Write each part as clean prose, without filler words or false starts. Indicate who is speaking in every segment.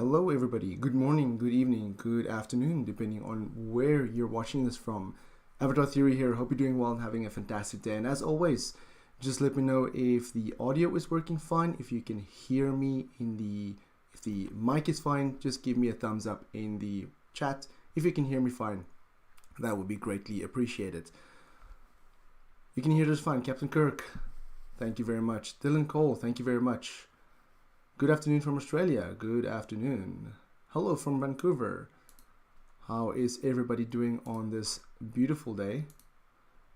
Speaker 1: Hello, everybody. Good morning, good evening, good afternoon, depending on where you're watching this from. Avatar Theory here. Hope you're doing well and having a fantastic day. And as always, just let me know if the audio is working fine, if you can hear me if the mic is fine. Just give me a thumbs up in the chat. If you can hear me fine, that would be greatly appreciated. You can hear us fine. Captain Kirk, thank you very much. Dylan Cole, thank you very much. Good afternoon from Australia. Good afternoon. Hello from Vancouver. How is everybody doing on this beautiful day?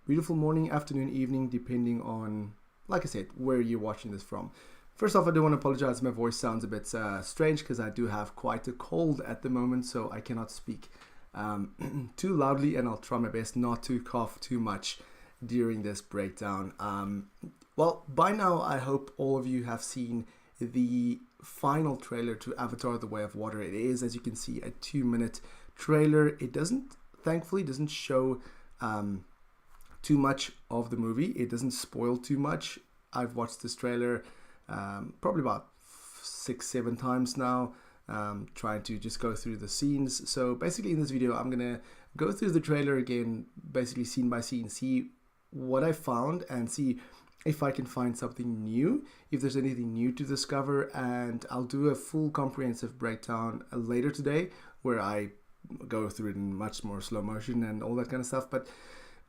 Speaker 1: Beautiful morning, afternoon, evening, depending on, like I said, where you're watching this from. First off, I do want to apologize. My voice sounds a bit strange because I do have quite a cold at the moment, so I cannot speak too loudly, and I'll try my best not to cough too much during this breakdown. Well, by now, I hope all of you have seen the final trailer to Avatar: The Way of Water. It is, as you can see, a 2-minute trailer. It thankfully doesn't show too much of the movie. It doesn't spoil too much. I've watched this trailer probably about 6-7 times now, trying to just go through the scenes. So basically in this video, I'm gonna go through the trailer again, basically scene by scene, see what I found and see if I can find something new, if there's anything new to discover, and I'll do a full comprehensive breakdown later today where I go through it in much more slow motion and all that kind of stuff. But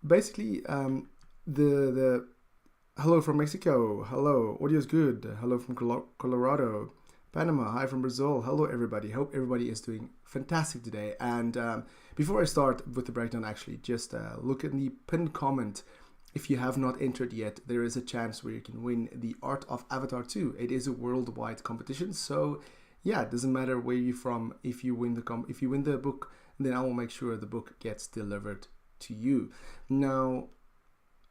Speaker 1: basically, the hello from Mexico, hello, audio is good, hello from Colorado, Panama, hi from Brazil, hello everybody, hope everybody is doing fantastic today. And before I start with the breakdown, actually, just look at the pinned comment. If you have not entered yet, there is a chance where you can win the Art of Avatar 2. It is a worldwide competition, so yeah, it doesn't matter where you're from. If you win the book, then I will make sure the book gets delivered to you. Now,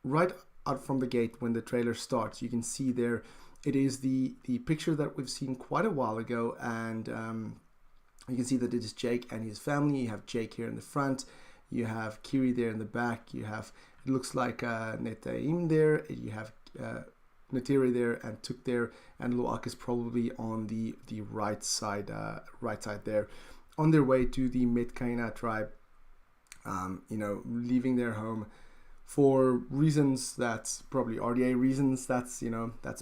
Speaker 1: right out from the gate, when the trailer starts, you can see there it is the picture that we've seen quite a while ago, and you can see that it is Jake and his family. You have Jake here in the front, you have Kiri there in the back, you have, it looks like Neytiri there, you have Neytiri there and Tuk there, and Loak is probably on the right side there, on their way to the Metkayina tribe, leaving their home for reasons that's probably RDA reasons. That's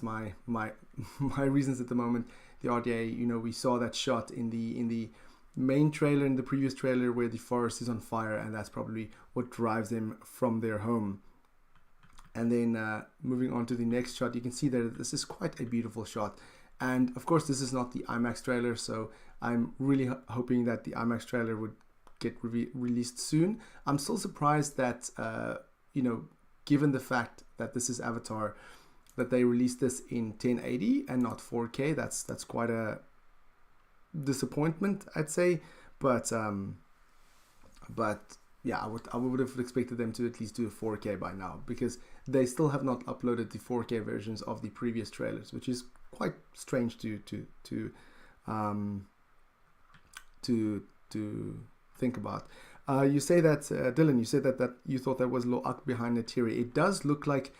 Speaker 1: my my reasons at the moment. The RDA, we saw that shot in the main trailer, in the previous trailer, where the forest is on fire, and that's probably what drives them from their home. And then moving on to the next shot, you can see that this is quite a beautiful shot. And of course, this is not the IMAX trailer, so I'm really hoping that the IMAX trailer would get released soon. I'm still surprised that given the fact that this is Avatar, that they released this in 1080 and not 4K. That's quite a disappointment, I'd say. But yeah, I would have expected them to at least do a 4K by now, because they still have not uploaded the 4K versions of the previous trailers, which is quite strange to think about. You say that Dylan, you said that you thought that was Loak behind Neytiri. It does look like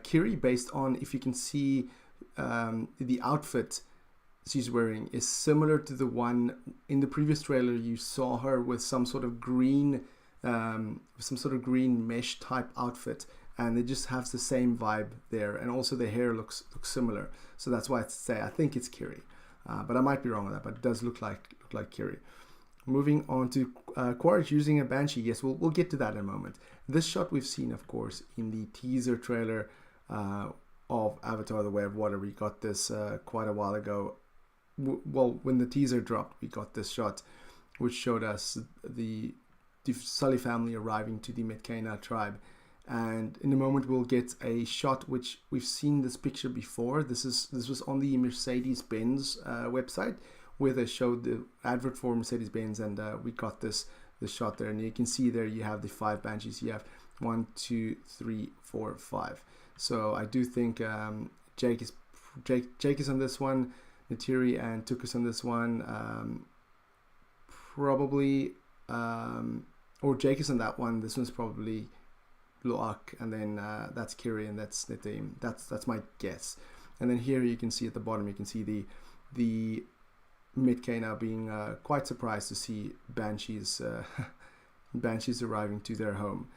Speaker 1: Kiri, based on, if you can see, the outfit she's wearing is similar to the one in the previous trailer. You saw her with some sort of green mesh type outfit, and it just has the same vibe there, and also the hair looks similar. So that's why I think it's Kiri, but I might be wrong with that. But it does look like Kiri. Moving on to Quaritch using a Banshee. Yes, we'll get to that in a moment. This shot we've seen, of course, in the teaser trailer of Avatar: The Way of Water. We got this quite a while ago. Well, when the teaser dropped, we got this shot, which showed us the Sully family arriving to the Metkayina tribe. And in a moment, we'll get a shot which we've seen this picture before. This was on the Mercedes-Benz website, where they showed the advert for Mercedes-Benz, and we got this shot there, and you can see there you have the 5 Banshees. You have 1, 2, 3, 4, 5. So I do think Jake is on this one, Neytiri and Tuk is on this one, probably, or Jake is on that one. This one's probably Loak, and then that's Kiri, and that's Neytiri. That's my guess. And then here you can see at the bottom, you can see the Metkayina being quite surprised to see banshees banshees arriving to their home.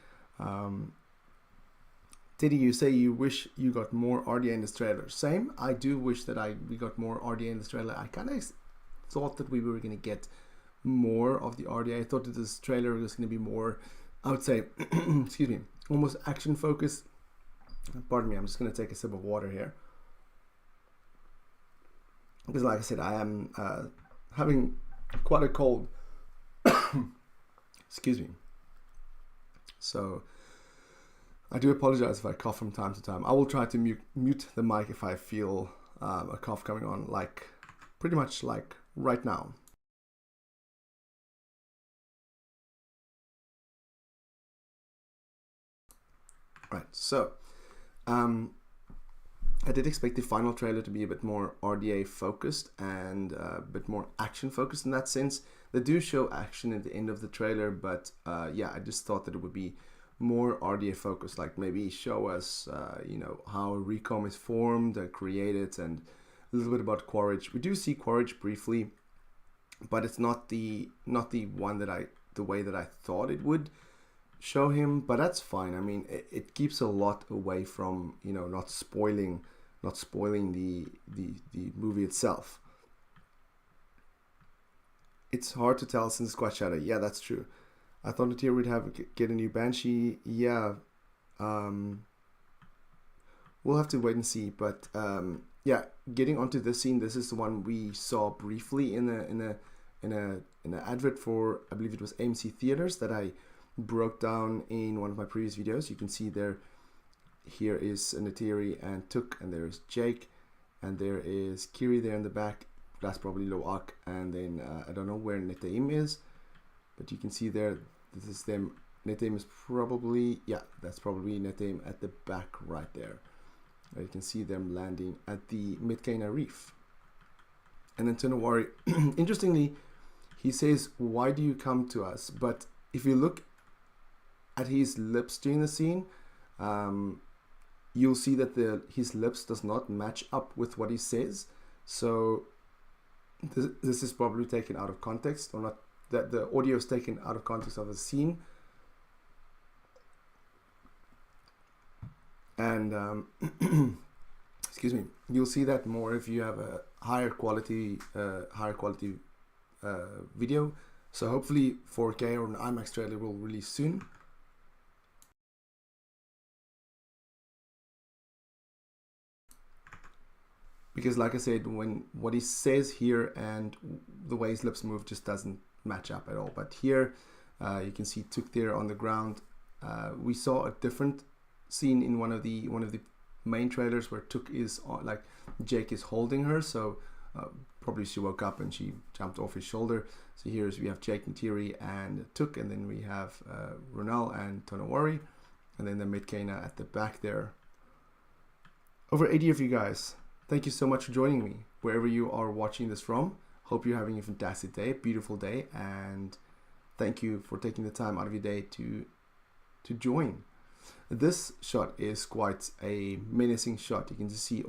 Speaker 1: Teddy, you say you wish you got more RDA in this trailer. Same, I do wish that we got more RDA in this trailer. I kind of thought that we were going to get more of the RDA. I thought that this trailer was going to be more, I would say, excuse me, almost action focused. Pardon me, I'm just going to take a sip of water here. Because like I said, I am having quite a cold. Excuse me. So I do apologize if I cough from time to time. I will try to mute the mic if I feel a cough coming on, like pretty much like right now. Right, so I did expect the final trailer to be a bit more RDA focused and a bit more action focused in that sense. They do show action at the end of the trailer, but yeah, I just thought that it would be more RDA focused, like maybe show us you know, how Recom is formed and created, and a little bit about Quaritch. We do see Quaritch briefly, but it's not the one that the way that I thought it would show him, but that's fine. I mean, it keeps a lot away from, you know, not spoiling the movie itself. It's hard to tell since it's quite shadowy. Yeah, that's true. I thought Neytiri would get a new Banshee. Yeah, we'll have to wait and see. But yeah, getting onto this scene, this is the one we saw briefly in an advert for, I believe it was AMC Theaters, that I broke down in one of my previous videos. You can see there, here is Neytiri and Tuk, and there's Jake, and there is Kiri there in the back. That's probably Loak, and then I don't know where Neytiri is, but you can see there, this is them. Neytiri is probably, yeah, that's probably Neytiri at the back right there. You can see them landing at the Metkayina reef. And then Tonawari, interestingly, he says, "Why do you come to us?" But if you look at his lips during the scene, you'll see that his lips does not match up with what he says. So this is probably taken out of context, or not, that the audio is taken out of context of the scene. And excuse me, you'll see that more if you have a higher quality video. So hopefully 4K or an IMAX trailer will release soon. Because like I said, when what he says here and the way his lips move just doesn't match up at all. But here you can see Tuk there on the ground. We saw a different scene in one of the main trailers where Tuk is on, like Jake is holding her, so probably she woke up and she jumped off his shoulder. So here's, we have Jake, Neytiri and Tuk, and then we have Ronal and Tonawari, and then the Metkayina at the back there. Over 80 of you guys, thank you so much for joining me wherever you are watching this from. Hope you're having a fantastic day, beautiful day, and thank you for taking the time out of your day to join. This shot is quite a menacing shot. You can just see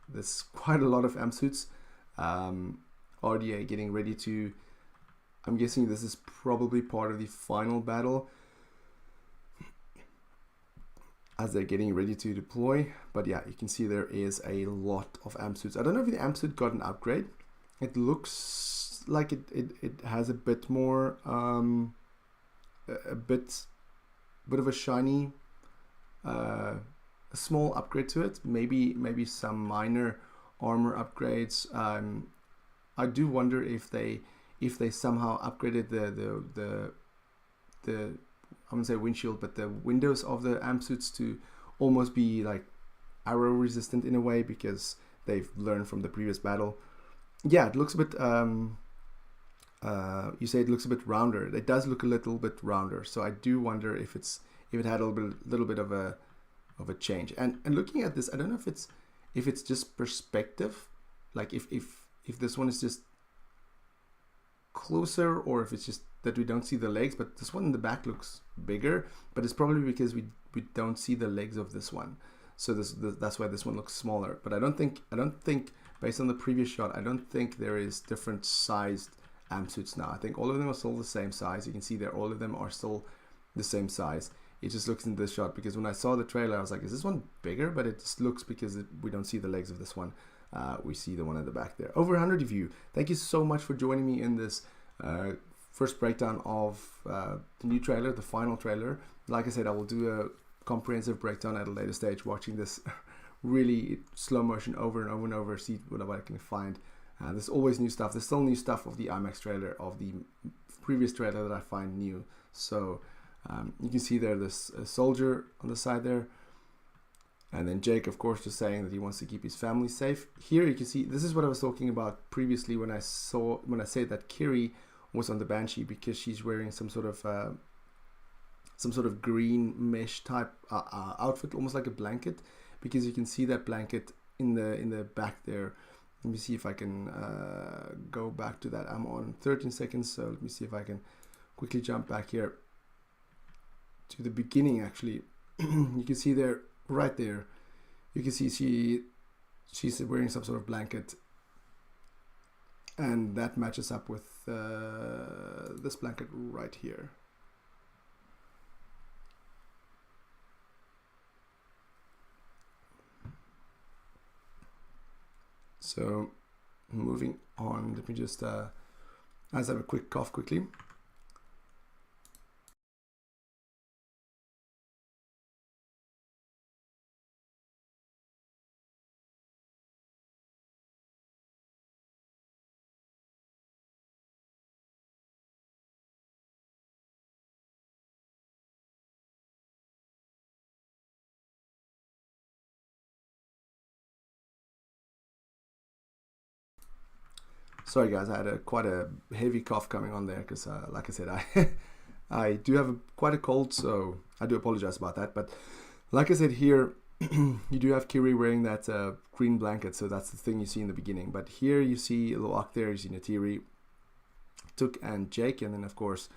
Speaker 1: there's quite a lot of amp suits. RDA getting ready to, I'm guessing this is probably part of the final battle as they're getting ready to deploy. But yeah, you can see there is a lot of amp suits. I don't know if the amp suit got an upgrade. It looks like it has a bit more, a bit of a shiny, a small upgrade to it. Maybe some minor armor upgrades. I do wonder if they somehow upgraded the I wouldn't say windshield, but the windows of the amp suits to almost be like arrow resistant in a way, because they've learned from the previous battle. Yeah, it looks a bit you say it looks a bit rounder. It does look a little bit rounder, so I do wonder if it had a little bit of a change. And looking at this, I don't know if it's just perspective, like if this one is just closer, or if it's just that we don't see the legs. But this one in the back looks bigger, but it's probably because we don't see the legs of this one, so that's why this one looks smaller. But I don't think based on the previous shot, I don't think there is different sized amp suits now. I think all of them are still the same size. You can see there all of them are still the same size. It just looks in this shot, because when I saw the trailer I was like, is this one bigger? But it just looks, because we don't see the legs of this one, we see the one at the back there. Over 100 of you, thank you so much for joining me in this first breakdown of the new trailer, the final trailer. Like I said, I will do a comprehensive breakdown at a later stage, watching this really slow motion over and over and over, see what I can find. There's always new stuff. There's still new stuff of the IMAX trailer, of the previous trailer, that I find new. So you can see there this soldier on the side there, and then Jake, of course, just saying that he wants to keep his family safe. Here you can see, this is what I was talking about previously when I said that Kiri was on the Banshee, because she's wearing some sort of green mesh type outfit, almost like a blanket, because you can see that blanket in the back there. Let me see if I can go back to that. I'm on 13 seconds, so let me see if I can quickly jump back here to the beginning. Actually, you can see there, right there, you can see she's wearing some sort of blanket, and that matches up with this blanket right here. So moving on, let me just as I have a quick cough quickly. Sorry guys, I had quite a heavy cough coming on there, because like I said, I do have quite a cold, so I do apologize about that. But like I said, here you do have Kiri wearing that green blanket, so that's the thing you see in the beginning. But here you see a little arc there, you see Neytiri, Tuk and Jake, and then of course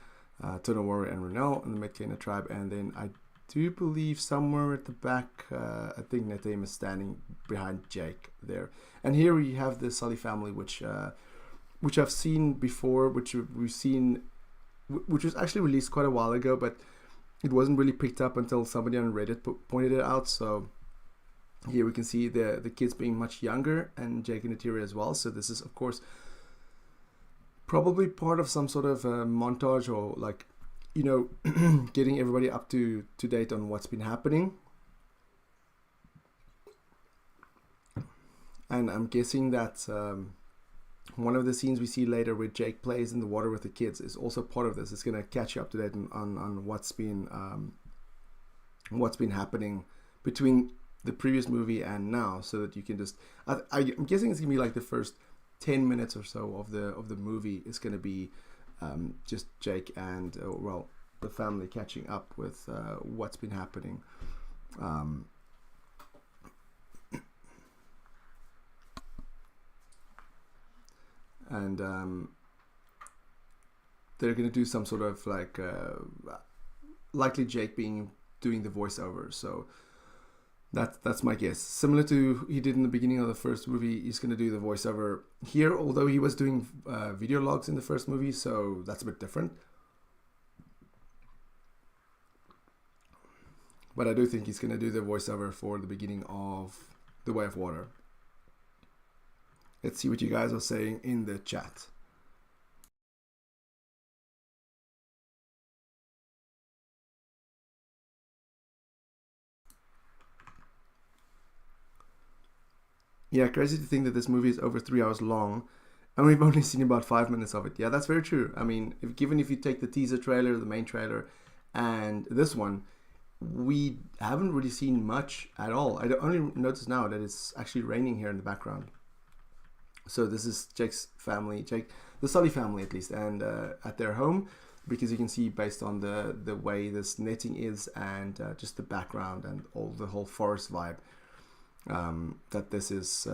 Speaker 1: Tonawari and Renel and the Metkayina tribe. And then I do believe somewhere at the back, I think Netem is standing behind Jake there. And here we have the Sully family, which I've seen before, which was actually released quite a while ago, but it wasn't really picked up until somebody on Reddit pointed it out. So here we can see the kids being much younger, and Jake and Neytiri as well. So this is, of course, probably part of some sort of montage, or like, you know, getting everybody up to date on what's been happening. And I'm guessing that one of the scenes we see later where Jake plays in the water with the kids is also part of this. It's going to catch you up to date on what's been happening between the previous movie and now, so that you can just, I'm guessing it's going to be like the first 10 minutes or so of the movie is going to be just Jake and well, the family catching up with what's been happening. And they're going to do some sort of like likely Jake doing the voiceover. So that's my guess. Similar to he did in the beginning of the first movie, he's going to do the voiceover here, although he was doing video logs in the first movie, so that's a bit different. But I do think he's going to do the voiceover for the beginning of The Way of Water. Let's see what you guys are saying in the chat. Yeah, crazy to think that this movie is over 3 hours long, and we've only seen about 5 minutes of it. Yeah, that's very true. I mean, given if you take the teaser trailer, the main trailer, and this one, we haven't really seen much at all. I only notice now that it's actually raining here in the background. So this is Jake's family, the Sully family at least, and at their home, because you can see based on the way this netting is, and just the background and the whole forest vibe, that this is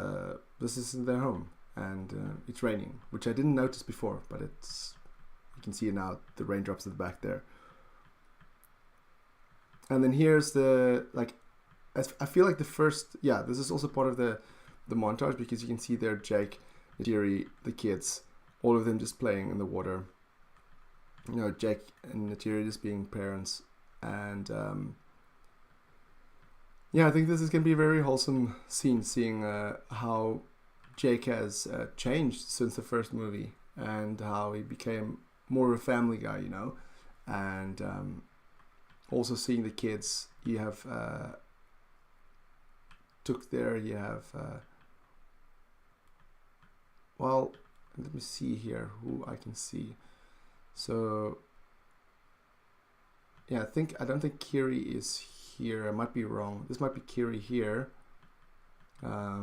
Speaker 1: their home, and it's raining, which I didn't notice before, but you can see it now, the raindrops at the back there. And then here's I feel like the first, yeah, this is also part of the the montage, because you can see there Jake, Neytiri, the kids, all of them just playing in the water. You know, Jake and Neytiri just being parents. And yeah, I think this is going to be a very wholesome scene, seeing how Jake has changed since the first movie, and how he became more of a family guy, you know. And also seeing the kids, you have Took there, you have well, let me see here who I can see. So yeah, I don't think Kiri is here. I might be wrong. This might be Kiri here. I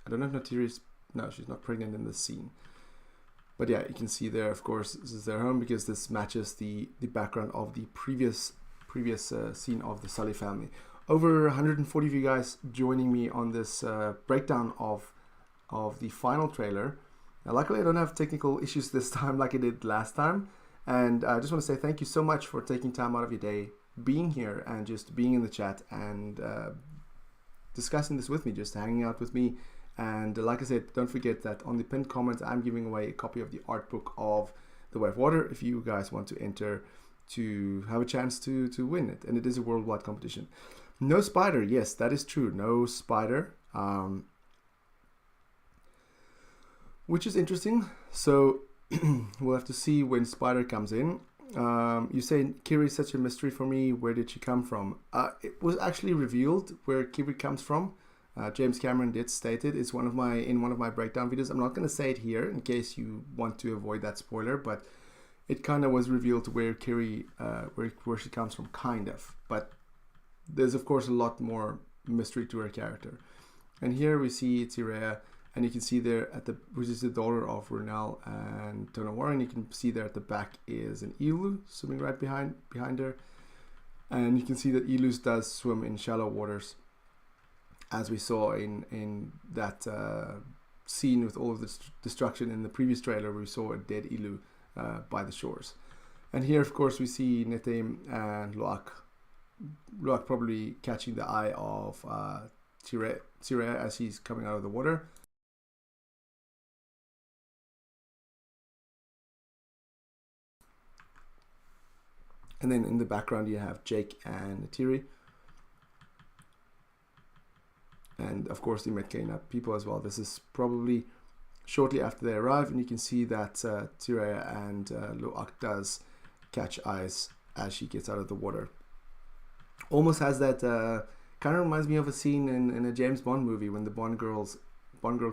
Speaker 1: don't know if Neytiri's, no, she's not pregnant in this scene. But yeah, you can see there, of course, this is their home, because this matches the background of the previous scene of the Sully family. Over 140 of you guys joining me on this breakdown of the final trailer. Now, luckily, I don't have technical issues this time like I did last time. And I just want to say thank you so much for taking time out of your day, being here, and just being in the chat and discussing this with me, just hanging out with me. And like I said, don't forget that on the pinned comment, I'm giving away a copy of the art book of The Way of Water if you guys want to enter to have a chance to win it. And it is a worldwide competition. No spider. Yes, that is true. No spider. Which is interesting. So we'll have to see when Spider comes in. You say Kiri is such a mystery for me. Where did she come from? It was actually revealed where Kiri comes from. James Cameron did state it. It's in one of my breakdown videos. I'm not going to say it here in case you want to avoid that spoiler, but it kind of was revealed where Kiri, where she comes from, kind of. But there's of course a lot more mystery to her character. And here we see Tirea, and you can see there which is the daughter of Ronell and Tona Warren. You can see there at the back is an elu swimming right behind her, and you can see that elus does swim in shallow waters, as we saw in that scene with all of the destruction in the previous trailer, where we saw a dead elu by the shores. And here, of course, we see Netem and Loak probably catching the eye of Tirea as he's coming out of the water. And then in the background, you have Jake and Neytiri. And of course the Metkayina people as well. This is probably shortly after they arrive, and you can see that Tirea and Loak does catch eyes as she gets out of the water. Almost has that kind of reminds me of a scene in a James Bond movie when the Bond girl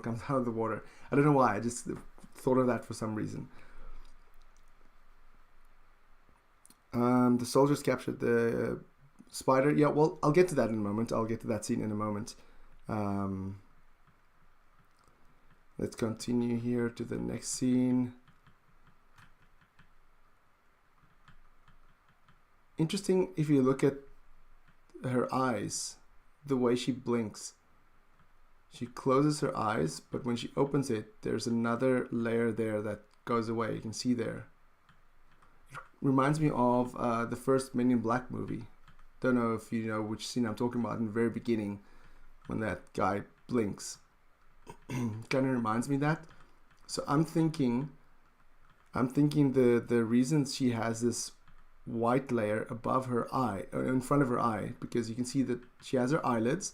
Speaker 1: comes out of the water. I don't know why, I just thought of that for some reason. The soldiers captured the spider. Yeah, well, I'll get to that in a moment. I'll get to that scene in a moment. Let's continue here to the next scene. Interesting, if you look at her eyes, the way she blinks. She closes her eyes, but when she opens it, there's another layer there that goes away. You can see there. It reminds me of the first Men in Black movie. Don't know if you know which scene I'm talking about in the very beginning, when that guy blinks. Kind of reminds me of that. So I'm thinking the reason she has this white layer above her eye, or in front of her eye, because you can see that she has her eyelids,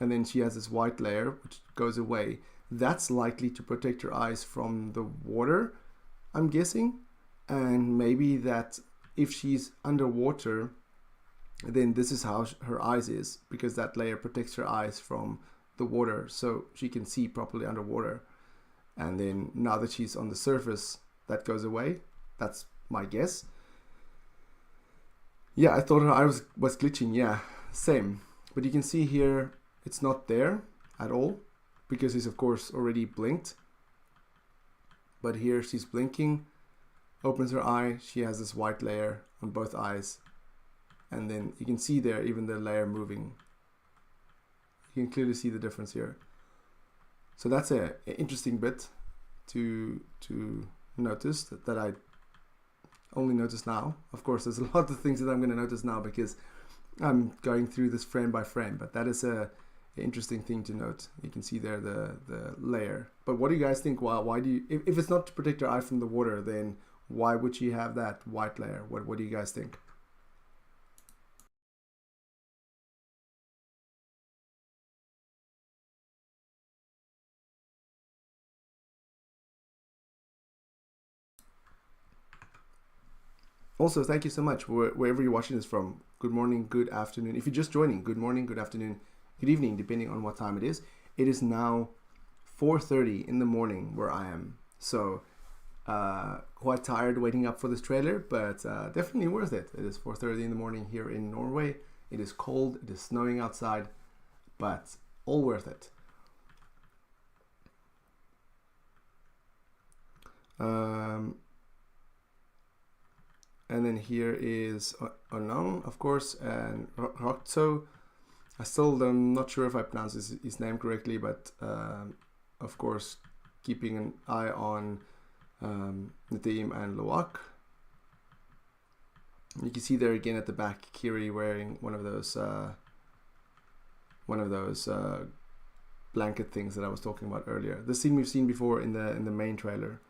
Speaker 1: and then she has this white layer which goes away. That's likely to protect her eyes from the water, I'm guessing. And maybe that if she's underwater, then this is how her eyes is, because that layer protects her eyes from the water, so she can see properly underwater. And then now that she's on the surface, that goes away. That's my guess. Yeah, I thought her eye was glitching. Yeah, same. But you can see here it's not there at all, because he's of course already blinked. But here she's blinking, opens her eye, she has this white layer on both eyes. And then you can see there even the layer moving. You can clearly see the difference here. So that's an interesting bit to notice that I only noticed now. Of course, there's a lot of things that I'm going to notice now, because I'm going through this frame by frame, but that is a interesting thing to note. You can see there the layer. But what do you guys think? Why do you, if it's not to protect your eye from the water, then why would you have that white layer? What do you guys think? Also, thank you so much wherever you're watching this from. Good morning, good afternoon. If you're just joining, good morning, good afternoon, good evening, depending on what time it is. It is now 4:30 in the morning where I am. So quite tired waiting up for this trailer, but definitely worth it. It is 4:30 in the morning here in Norway. It is cold, it is snowing outside, but all worth it. And then here is Onang, of course, and Rokto. I still am not sure if I pronounce his name correctly, but of course, keeping an eye on Nadim and Loak. You can see there again at the back, Kiri wearing one of those blanket things that I was talking about earlier. The scene we've seen before in the main trailer.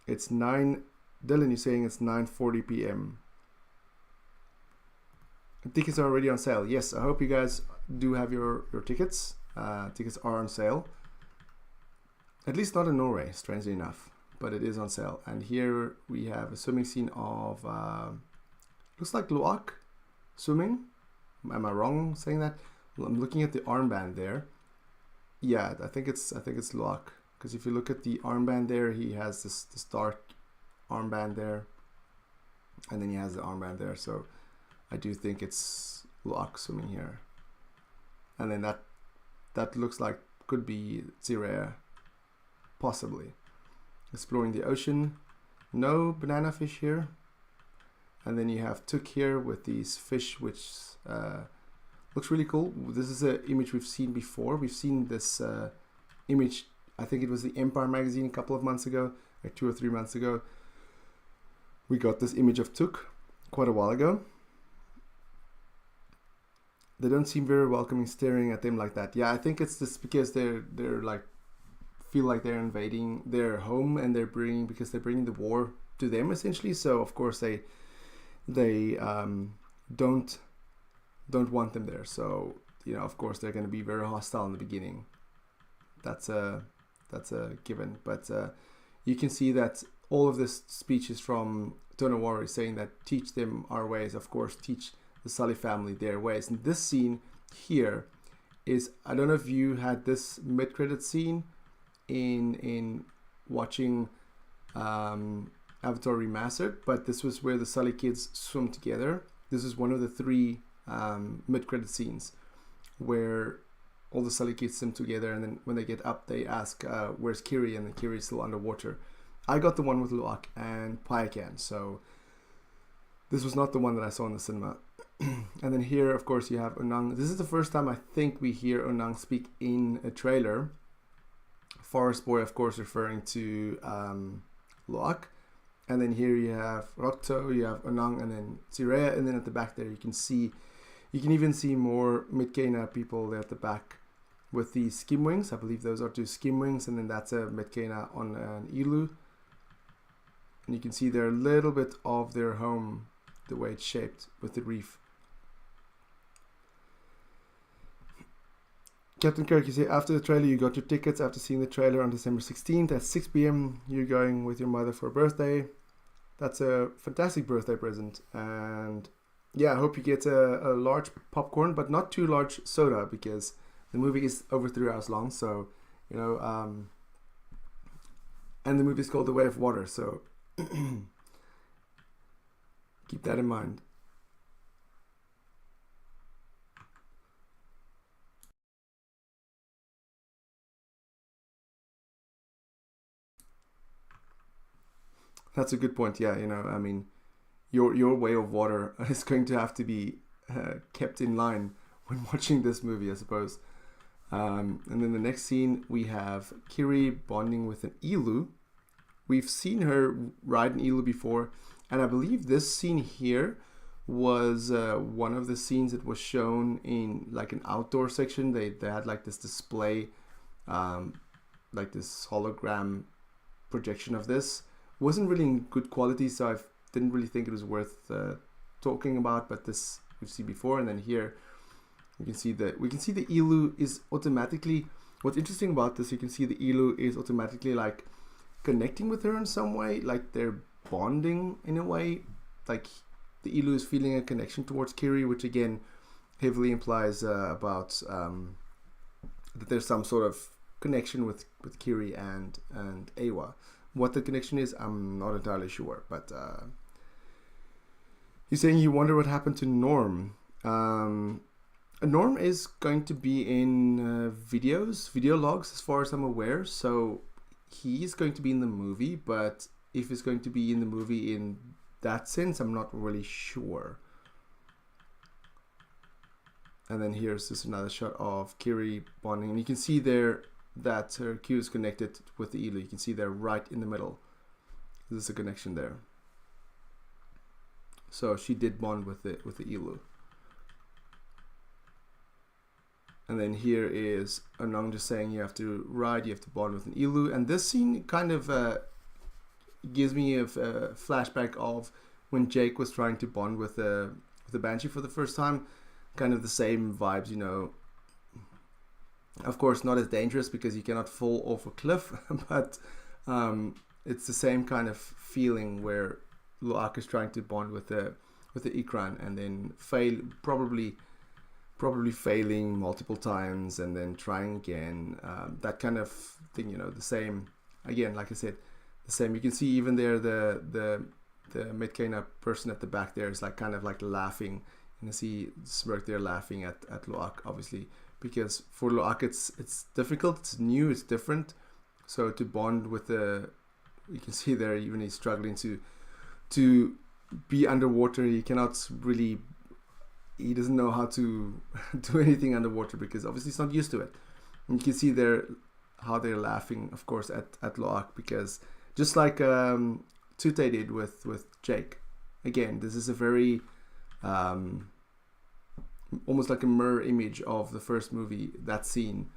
Speaker 1: It's 9. Dylan, you're saying it's 9:40 p.m. Tickets are already on sale. Yes, I hope you guys do have your tickets. Tickets are on sale. At least not in Norway, strangely enough, but it is on sale. And here we have a swimming scene of looks like Loak swimming. Am I wrong saying that? I'm looking at the armband there. Yeah, I think it's Loak, because if you look at the armband there, he has this dark armband there, and then he has the armband there. So I do think it's Loak swimming here, and then that looks like could be Neytiri, possibly exploring the ocean. No banana fish here, and then you have Tuk here with these fish, which looks really cool. This is an image we've seen before. We've seen this image, I think it was the Empire magazine a couple of months ago, like 2 or 3 months ago. We got this image of Tuk quite a while ago. They don't seem very welcoming staring at them like that. Yeah, I think it's just because they're like feel like they're invading their home, and they're bringing the war to them essentially. So of course they don't want them there. So of course they're going to be very hostile in the beginning. That's a given. But you can see that all of this speech is from Tonawari, saying that teach them our ways. Of course, teach the Sully family their ways. And this scene here is, I don't know if you had this mid-credit scene in watching Avatar Remastered, but this was where the Sully kids swim together. This is one of the 3 mid-credit scenes where all the Sully kids swim together, and then when they get up, they ask, where's Kiri? And then Kiri's still underwater. I got the one with Loak and Payakan, so this was not the one that I saw in the cinema. And then here, of course, you have Onang. This is the first time I think we hear Onang speak in a trailer. Forest Boy, of course, referring to Loak. And then here you have Rokto, you have Onang, and then Neytiri. And then at the back there, you can even see more Metkayina people there at the back with the skim wings. I believe those are 2 skim wings, and then that's a Metkayina on an ilu. And you can see there a little bit of their home, the way it's shaped with the reef. Captain Kirk, you say after the trailer you got your tickets after seeing the trailer on December 16th at 6 p.m. You're going with your mother for a birthday. That's a fantastic birthday present. And yeah, I hope you get a large popcorn, but not too large soda, because the movie is over 3 hours long. So, and the movie is called The Way of Water. So keep that in mind. That's a good point. Yeah, I mean, your way of water is going to have to be kept in line when watching this movie, I suppose. And then the next scene, we have Kiri bonding with an elu. We've seen her ride an elu before, and I believe this scene here was one of the scenes that was shown in like an outdoor section. They had like this display, like this hologram projection of this. Wasn't really in good quality, so I didn't really think it was worth talking about. But this we've seen before, and then here we can see the Elu is automatically. What's interesting about this, you can see the Elu is automatically like connecting with her in some way, like they're bonding in a way. Like the Elu is feeling a connection towards Kiri, which again heavily implies about that there's some sort of connection with Kiri and Awa. What the connection is, I'm not entirely sure, but he's saying you wonder what happened to Norm. Norm is going to be in video logs as far as I'm aware, so he's going to be in the movie, but if he's going to be in the movie in that sense, I'm not really sure. And then here's just another shot of Kiri bonding, and you can see there that her Q is connected with the Elu. You can see they're right in the middle. There's a connection there. So she did bond with the Elu. And then here is Anong just saying you have to bond with an Elu. And this scene kind of gives me a flashback of when Jake was trying to bond with the Banshee for the first time. Kind of the same vibes, you know. Of course, not as dangerous because you cannot fall off a cliff, but it's the same kind of feeling where Loak is trying to bond with the Ikran and then probably failing multiple times and then trying again. That kind of thing, you know, the same. Again, like I said, the same. You can see even there the Metkayina person at the back there is like kind of like laughing. You can see smirk there laughing at Loak, obviously, because for Loak it's difficult, it's new, it's different. So to bond with you can see there even he's struggling to be underwater. He cannot really. He doesn't know how to do anything underwater because obviously he's not used to it. And you can see there how they're laughing, of course, at Loak, because just like Tute did with Jake. Again, this is a very almost like a mirror image of the first movie, that scene.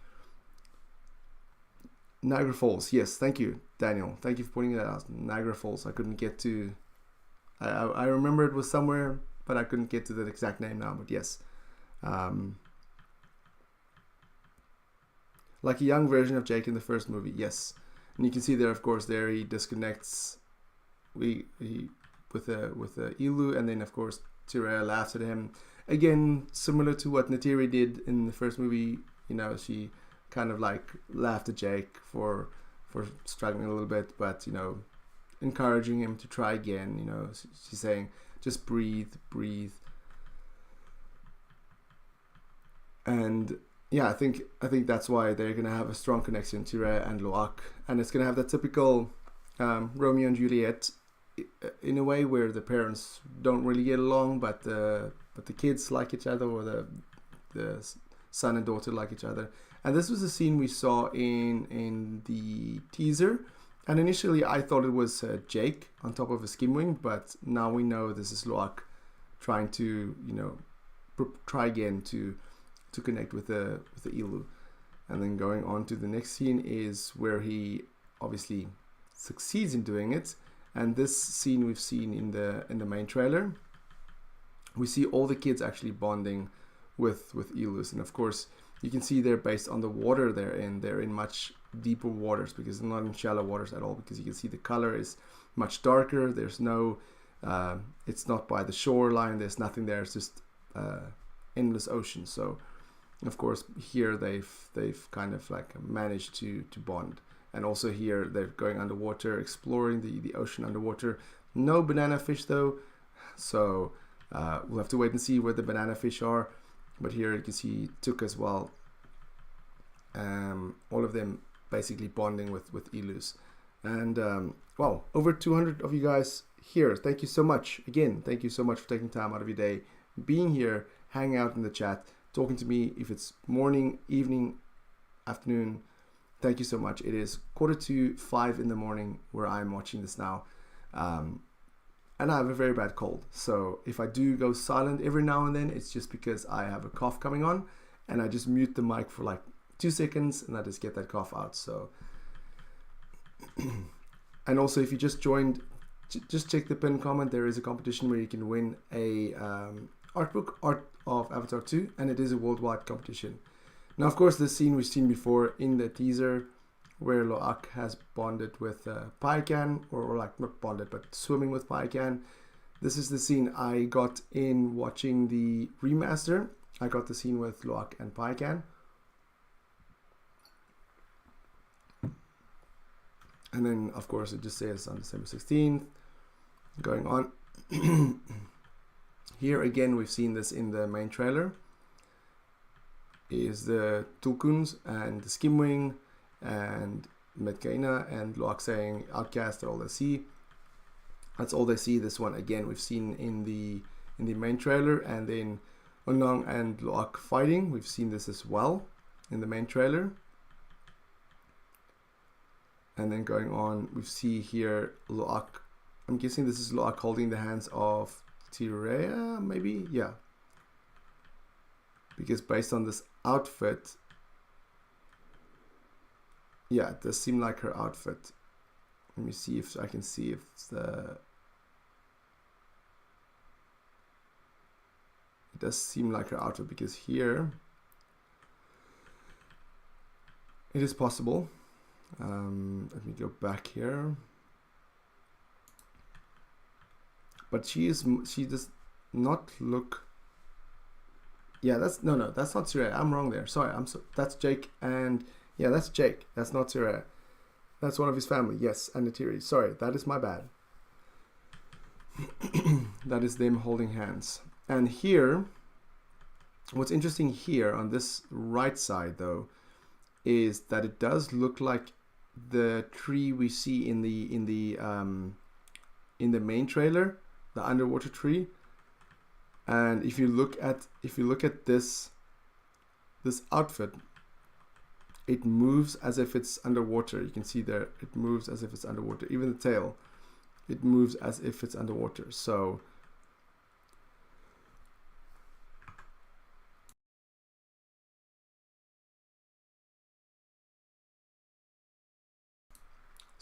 Speaker 1: Niagara Falls, yes, thank you, Daniel. Thank you for pointing that out. Niagara Falls, I couldn't get to... I remember it was somewhere, but I couldn't get to the exact name now, but yes. Like a young version of Jake in the first movie, yes. And you can see there, of course, there he disconnects with the Elu, and then, of course, Tirea laughs at him. Again, similar to what Neytiri did in the first movie, you know, she kind of like laughed at Jake for struggling a little bit, but, you know, encouraging him to try again. You know, she's saying, just breathe. And yeah, I think that's why they're gonna have a strong connection, Tirea and Loak, and it's gonna have that typical Romeo and Juliet in a way where the parents don't really get along, but the kids like each other, or the son and daughter like each other. And this was a scene we saw in the teaser, and initially I thought it was Jake on top of a skimwing, but now we know this is Loak trying to, you know, try again to connect with the Elu. And then going on to the next scene is where he obviously succeeds in doing it. And this scene we've seen in the main trailer. We see all the kids actually bonding with Elus, and of course you can see they're based on the water they're in much deeper waters, because they're not in shallow waters at all, because you can see the color is much darker. There's no it's not by the shoreline, there's nothing there, it's just endless ocean. So of course here they've kind of like managed to bond. And also here they're going underwater, exploring the ocean underwater. No banana fish though, so we'll have to wait and see where the banana fish are. But here you can see Tuk as well. All of them basically bonding with Elus. And wow, over 200 of you guys here. Thank you so much. Again, thank you so much for taking time out of your day, being here, hanging out in the chat, talking to me. If it's morning, evening, afternoon, thank you so much. It is 4:45 in the morning where I'm watching this now. and I have a very bad cold. So if I do go silent every now and then, it's just because I have a cough coming on, and I just mute the mic for like 2 seconds and I just get that cough out. So, and also if you just joined, just check the pinned comment. There is a competition where you can win a art of Avatar 2, and it is a worldwide competition. Now, of course, this scene we've seen before in the teaser, where Lo'ak has bonded with Payakan, or like not bonded, but swimming with Payakan. This is the scene I got in watching the remaster. I got the scene with Lo'ak and Payakan. And then, of course, it just says on December 16th, going on. Here again, we've seen this in the main trailer. Is the Tulkuns and the Skimwing and Metkayina and Lo'ak saying outcast are all they see. That's all they see. This one again we've seen in the main trailer, and then Onang and Lo'ak fighting. We've seen this as well in the main trailer. And then going on, we see here Lo'ak. I'm guessing this is Lo'ak holding the hands of Tirea, maybe? Yeah. Because based on this outfit, yeah, it does seem like her outfit. Let me see if I can see if it's the... It does seem like her outfit, because here it is possible. Let me go back here. But she does not look... Yeah, that's that's not Siraya. I'm wrong there. Sorry, that's Jake, and yeah, that's Jake. That's not Siraya. That's one of his family. Yes, and Neytiri. Sorry, that is my bad. That is them holding hands. And here, what's interesting here on this right side though, is that it does look like the tree we see in the main trailer, the underwater tree. And if you look at this outfit, it moves as if it's underwater. You can see there, it moves as if it's underwater. Even the tail, it moves as if it's underwater. So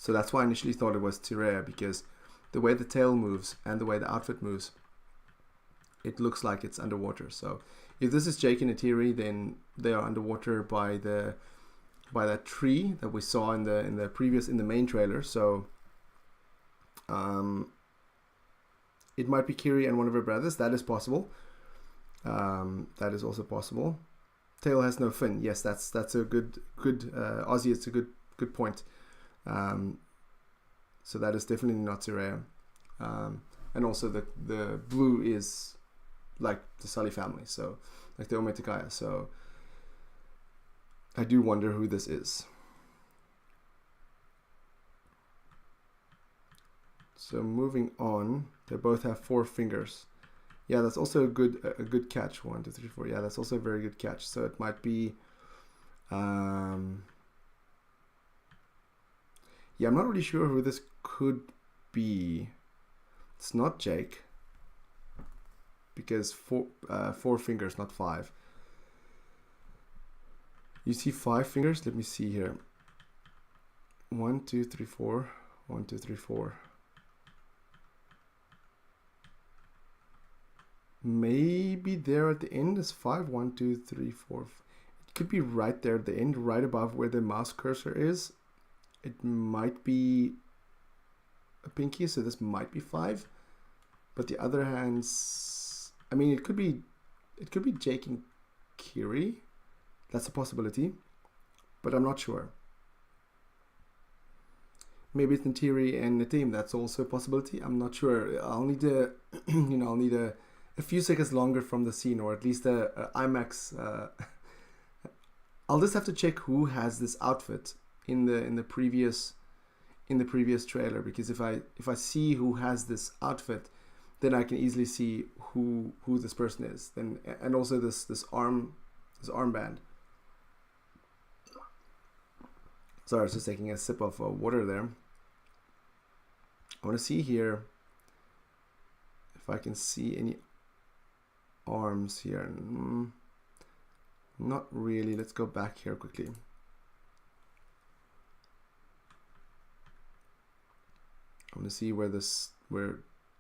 Speaker 1: that's why I initially thought it was Tirea, because the way the tail moves and the way the outfit moves, it looks like it's underwater. So if this is Jake and Neytiri, then they are underwater by that tree that we saw in the main trailer. So it might be Kiri and one of her brothers. That is possible. That is also possible. Tail has no fin. Yes, that's a good Aussie. It's a good point. So that is definitely not Tirea. And also the blue is like the Sully family, so like the Metkayina. So I do wonder who this is. So moving on, they both have 4 fingers. Yeah, that's also a good catch. 1, 2, 3, 4. Yeah, that's also a very good catch. So it might be yeah, I'm not really sure who this could be. It's not Jake, because 4 fingers, not 5. You see 5 fingers? Let me see here. 1, 2, 3, 4. 1, 2, 3, 4. Maybe there at the end is 5. 1, 2, 3, 4. It could be right there at the end, right above where the mouse cursor is. It might be a pinky, so this might be 5. But the other hands, I mean, it could be Jake and Kiri. That's a possibility, but I'm not sure. Maybe it's Neytiri and Natim. That's also a possibility. I'm not sure. I'll need to, I'll need a few seconds longer from the scene, or at least a IMAX. I'll just have to check who has this outfit in the previous trailer, because if I see who has this outfit, then I can easily see who this person is. Then, and also this armband. Sorry, I was just taking a sip of water there. I want to see here if I can see any arms here. Not really. Let's go back here quickly. I want to see where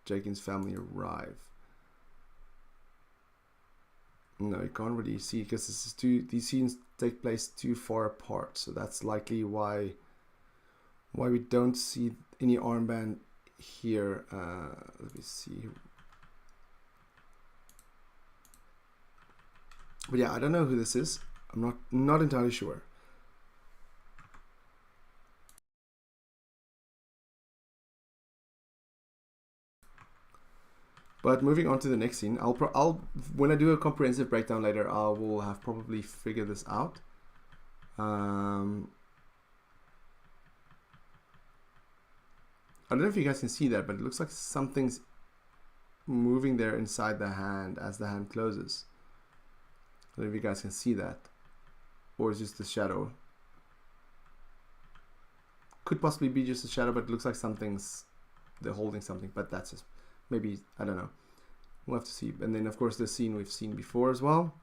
Speaker 1: Jake and his family arrive. No, you can't really see because these scenes take place too far apart, so that's likely why we don't see any armband here. Let me see. But yeah, I don't know who this is. I'm not entirely sure. But moving on to the next scene, I'll when I do a comprehensive breakdown later, I will have probably figured this out. I don't know if you guys can see that, but it looks like something's moving there inside the hand as the hand closes. I don't know if you guys can see that, or it's just the shadow. Could possibly be just a shadow, but it looks like they're holding something, but that's just maybe, I don't know. We'll have to see. And then of course the scene we've seen before as well.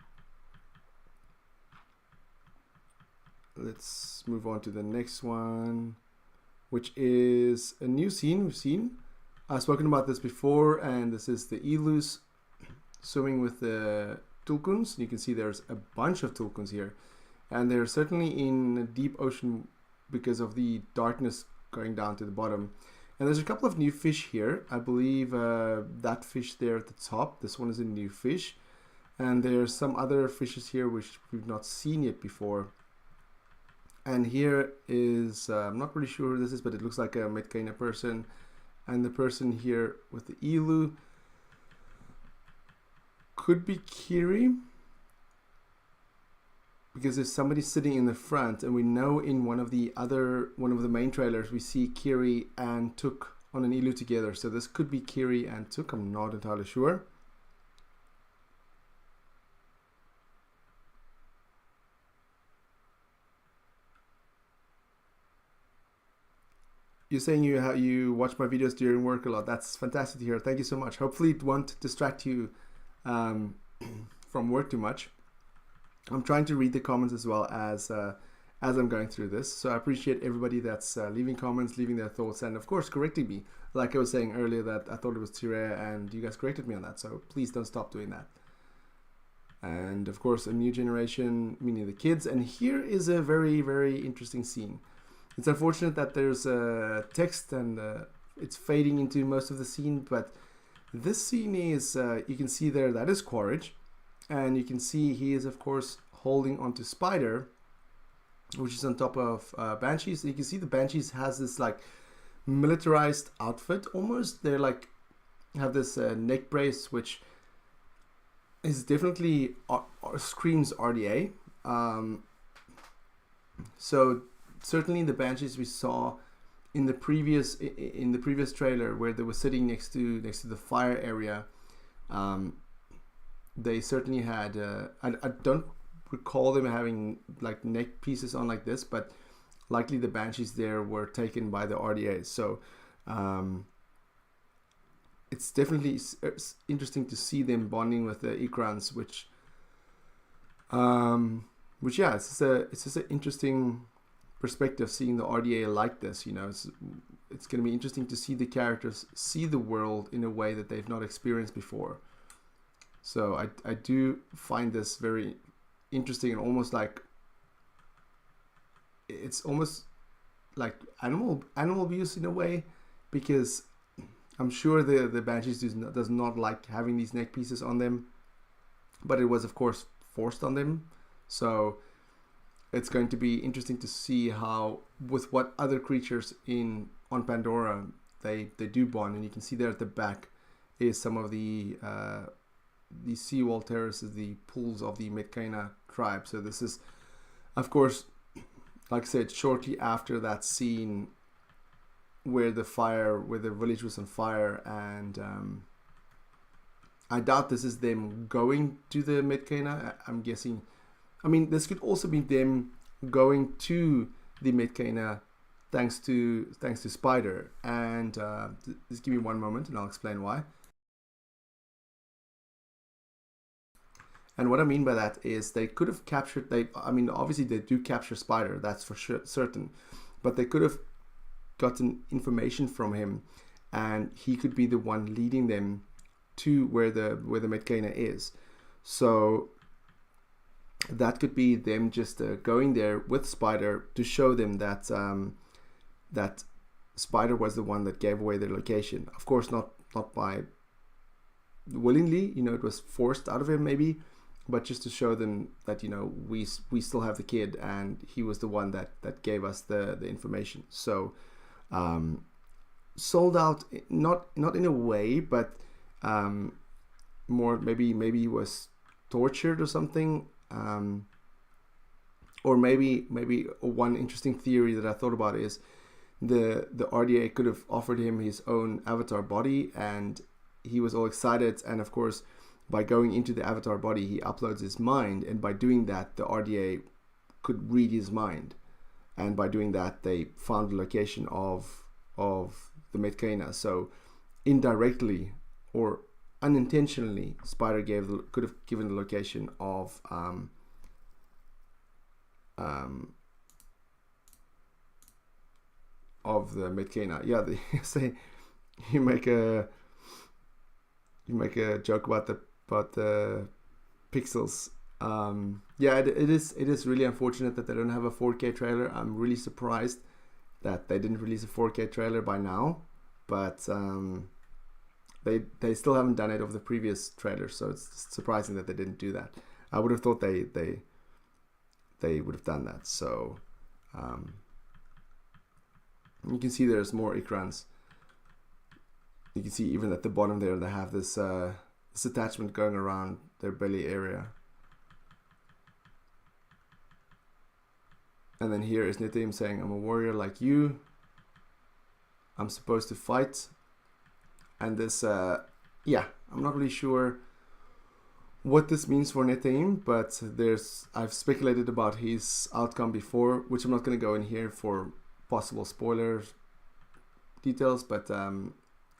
Speaker 1: Let's move on to the next one, which is a new scene we've seen. I've spoken about this before, and this is the Elus swimming with the tulkuns. You can see there's a bunch of tulkuns here, and they're certainly in a deep ocean because of the darkness going down to the bottom. And there's a couple of new fish here. I believe that fish there at the top, this one is a new fish. And there's some other fishes here which we've not seen yet before. And here is, I'm not really sure who this is, but it looks like a Metkayina person. And the person here with the Elu could be Kiri, because there's somebody sitting in the front, and we know in one of the main trailers we see Kiri and Tuk on an Elu together, so this could be Kiri and Tuk. I'm not entirely sure. You're saying you watch my videos during work a lot. That's fantastic to hear. Thank you so much. Hopefully it won't distract you from work too much. I'm trying to read the comments as well as I'm going through this. So I appreciate everybody that's leaving comments, leaving their thoughts, and of course correcting me. Like I was saying earlier that I thought it was Tire, and you guys corrected me on that. So please don't stop doing that. And of course a new generation, meaning the kids. And here is a very, very interesting scene. It's unfortunate that there's text and it's fading into most of the scene, but this scene is, you can see there, that is Quaritch. And you can see he is, of course, holding onto Spider, which is on top of Banshees. You can see the Banshees has this like militarized outfit almost. They're like, have this neck brace, which is definitely screams RDA. So certainly the Banshees we saw in the previous trailer, where they were sitting next to the fire area, they certainly had I don't recall them having like neck pieces on like this, but likely the Banshees there were taken by the RDA. So it's definitely interesting to see them bonding with the Ikrans, which yeah, it's just an interesting perspective seeing the RDA like this. You know, it's going to be interesting to see the characters see the world in a way that they've not experienced before. So I do find this very interesting, and almost like it's almost like animal abuse in a way, because I'm sure the Banshees does not like having these neck pieces on them, but it was of course forced on them. So it's going to be interesting to see how, with what other creatures on Pandora they do bond. And you can see there at the back is some of the seawall terraces, the pools of the Metkayina tribe. So this is, of course, like I said, shortly after that scene where the village was on fire, and I doubt this is them going to the Metkayina. I'm guessing, I mean, this could also be them going to the Metkayina thanks to Spider. And just give me one moment and I'll explain why. And what I mean by that is they could have captured, obviously they do capture Spider, that's for sure, certain, but they could have gotten information from him, and he could be the one leading them to where the Metkayina is. So that could be them just going there with Spider to show them that that Spider was the one that gave away their location. Of course, not by willingly, it was forced out of him maybe, but just to show them that we still have the kid, and he was the one that gave us the information. So sold out, not in a way, but more maybe he was tortured or something. Or maybe one interesting theory that I thought about is the RDA could have offered him his own avatar body, and he was all excited, and of course by going into the avatar body he uploads his mind, and by doing that the RDA could read his mind, and by doing that they found the location of the Metkayina. So indirectly or unintentionally, Spider could have given the location of the Metkayina. Yeah, they say you make a joke about the pixels. Yeah, it is really unfortunate that they don't have a 4K trailer. I'm really surprised that they didn't release a 4K trailer by now, but they still haven't done it of the previous trailer, so it's surprising that they didn't do that. I would have thought they would have done that. So you can see there's more Ikrans. You can see even at the bottom there they have this attachment going around their belly area. And then here is Neytiri saying, I'm a warrior like you. I'm supposed to fight. And this, yeah, I'm not really sure what this means for Neytiri, but I've speculated about his outcome before, which I'm not going to go in here for possible spoiler details, but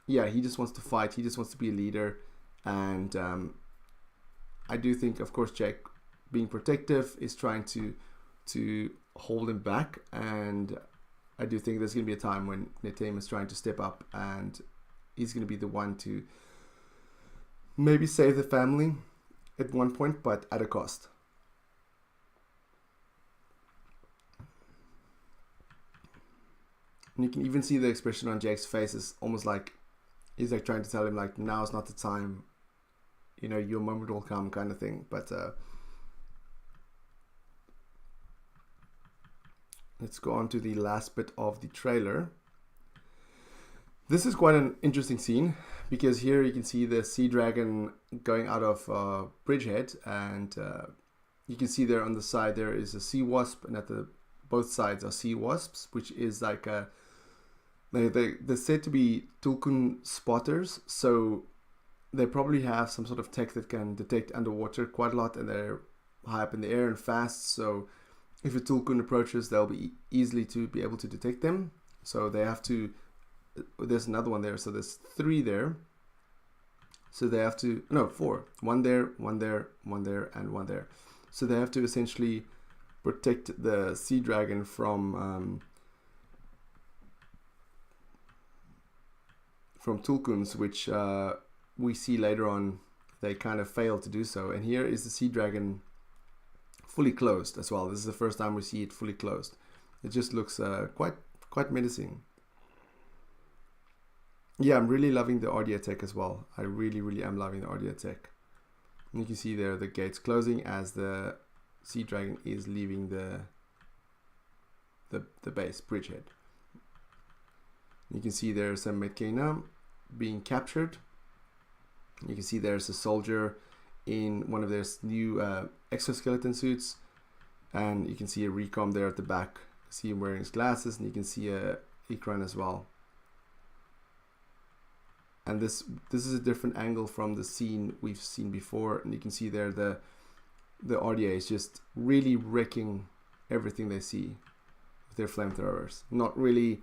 Speaker 1: yeah, he just wants to fight. He just wants to be a leader. And I do think, of course, Jake, being protective, is trying to hold him back, and I do think there's going to be a time when Neytiri is trying to step up, and he's going to be the one to maybe save the family at one point, but at a cost. And you can even see the expression on Jake's face is almost like he's like trying to tell him like, now's not the time, your moment will come, kind of thing. But let's go on to the last bit of the trailer. This is quite an interesting scene, because here you can see the sea dragon going out of Bridgehead, and you can see there on the side there is a sea wasp, and at both sides are sea wasps, which is like they're said to be Tulkun spotters, so they probably have some sort of tech that can detect underwater quite a lot, and they're high up in the air and fast, so if a Tulkun approaches, they'll be easily to be able to detect them. So they have to, there's another one there, so there's 3 there, so they have to, no, 4, 1 there, 1 there, 1 there, and 1 there. So they have to essentially protect the sea dragon from Tulkuns, which we see later on they kind of fail to do so. And here is the sea dragon fully closed as well. This is the first time we see it fully closed. It just looks quite menacing. Yeah, I'm really loving the audio tech as well. I really am loving the audio tech. And you can see there the gates closing as the sea dragon is leaving the base, Bridgehead. You can see there's a Metkayina being captured. You can see there's a soldier in one of their new exoskeleton suits, and you can see a recom there at the back. You see him wearing his glasses, and you can see a Ikran as well. And this is a different angle from the scene we've seen before, and you can see there the RDA is just really wrecking everything they see with their flamethrowers, not really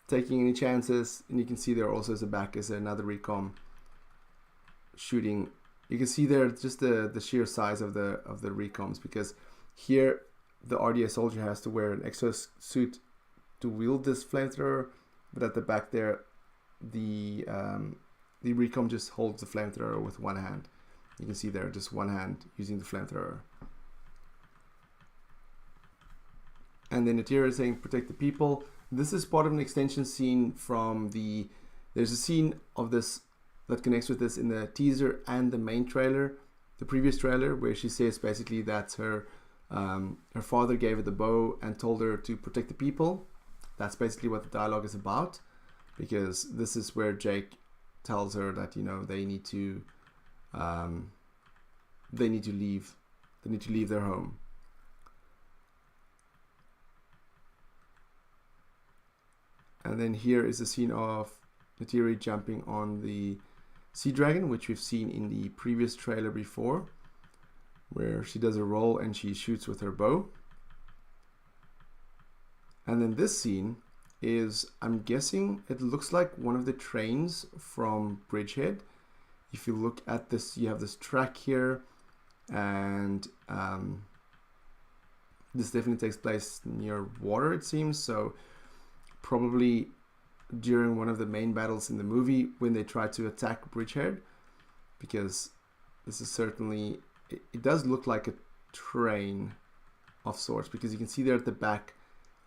Speaker 1: taking any chances. And you can see there also as a back is another recom shooting you can see there just the sheer size of the recoms, because here the RDA soldier has to wear an exosuit to wield this flamethrower, but at the back there the recom just holds the flamethrower with one hand. You can see there just one hand using the flamethrower. And then Neytiri is saying protect the people. This is part of an extension scene from there's a scene of this that connects with this in the teaser and the main trailer, the previous trailer, where she says basically that her father gave her the bow and told her to protect the people. That's basically what the dialogue is about, because this is where Jake tells her that, you know, they need to leave their home. And then here is a scene of Neytiri jumping on the Sea Dragon, which we've seen in the previous trailer before, where she does a roll and she shoots with her bow. And then this scene is, I'm guessing it looks like one of the trains from Bridgehead. If you look at this, you have this track here, and this definitely takes place near water, it seems. So probably during one of the main battles in the movie when they try to attack Bridgehead, because this is certainly, it does look like a train of sorts, because you can see there at the back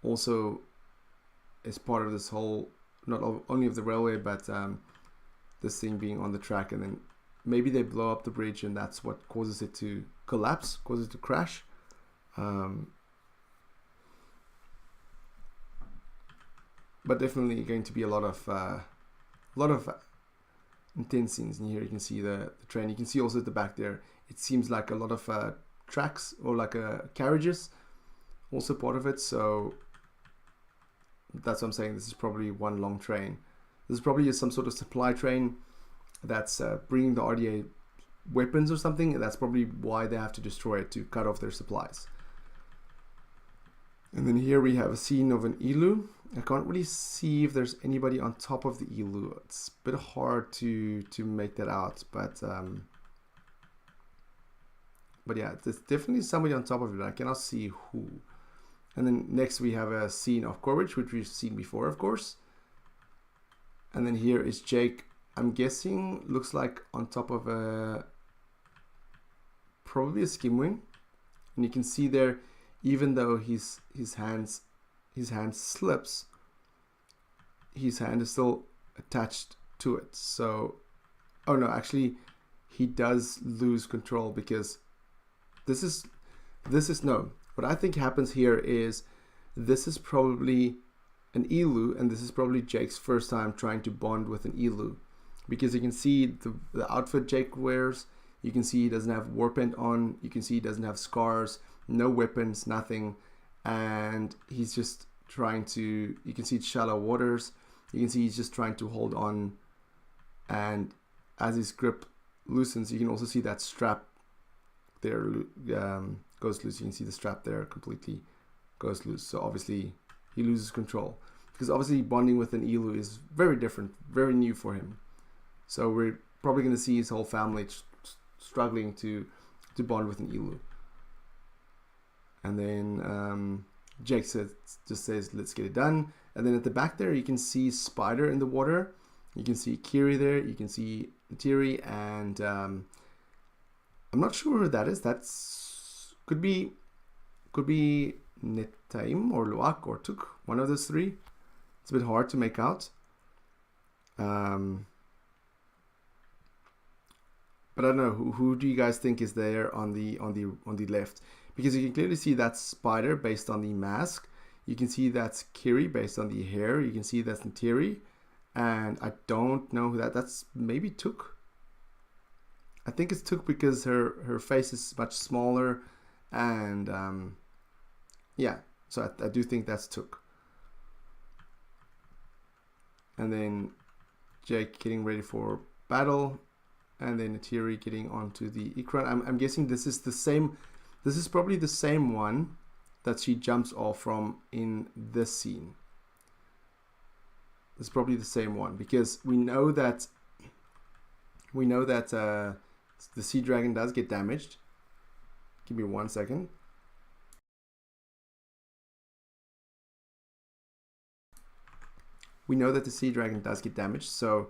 Speaker 1: also is part of this whole, not only of the railway, but this thing being on the track, and then maybe they blow up the bridge and that's what causes it to collapse, causes it to crash. But definitely going to be a lot of intense scenes. And here you can see the train. You can see also at the back there, it seems like a lot of tracks or like carriages, also part of it. So that's what I'm saying. This is probably one long train. This is probably some sort of supply train that's bringing the RDA weapons or something. And that's probably why they have to destroy it, to cut off their supplies. And then here we have a scene of an Elu. I can't really see if there's anybody on top of the Elu. It's a bit hard to make that out, but yeah, there's definitely somebody on top of it. I cannot see who. And then next we have a scene of Courage, which we've seen before, of course. And then here is Jake. I'm guessing looks like on top of probably a skim wing, and you can see there, even though his hand slips, his hand is still attached to it. So, oh no, actually he does lose control, because this is no, what I think happens here is this is probably an Elu, and this is probably Jake's first time trying to bond with an Elu, because you can see the outfit Jake wears. You can see he doesn't have war paint on. You can see he doesn't have scars, no weapons, nothing, and he's just trying to, you can see it's shallow waters. You can see he's just trying to hold on, and as his grip loosens, you can also see that strap there goes loose. You can see the strap there completely goes loose. So obviously he loses control, because obviously bonding with an Elu is very different, very new for him. So we're probably going to see his whole family struggling to bond with an Elu. And then Jake just says, let's get it done. And then at the back there, you can see Spider in the water. You can see Kiri there. You can see Neytiri, and I'm not sure who that is. That's could be Netaim or Luak or Tuk, one of those three. It's a bit hard to make out. But I don't know, who do you guys think is there on the left? Because you can clearly see that's Spider based on the mask. You can see that's Kiri based on the hair. You can see that's Neytiri. And I don't know who that's maybe Tuk. I think it's Tuk because her face is much smaller. And yeah, so I do think that's Tuk. And then Jake getting ready for battle. And then Neytiri getting onto the Ikran. I'm guessing this is the same. This is probably the same one that she jumps off from in this scene. It's probably the same one, because we know that the sea dragon does get damaged. Give me 1 second. We know that the sea dragon does get damaged, so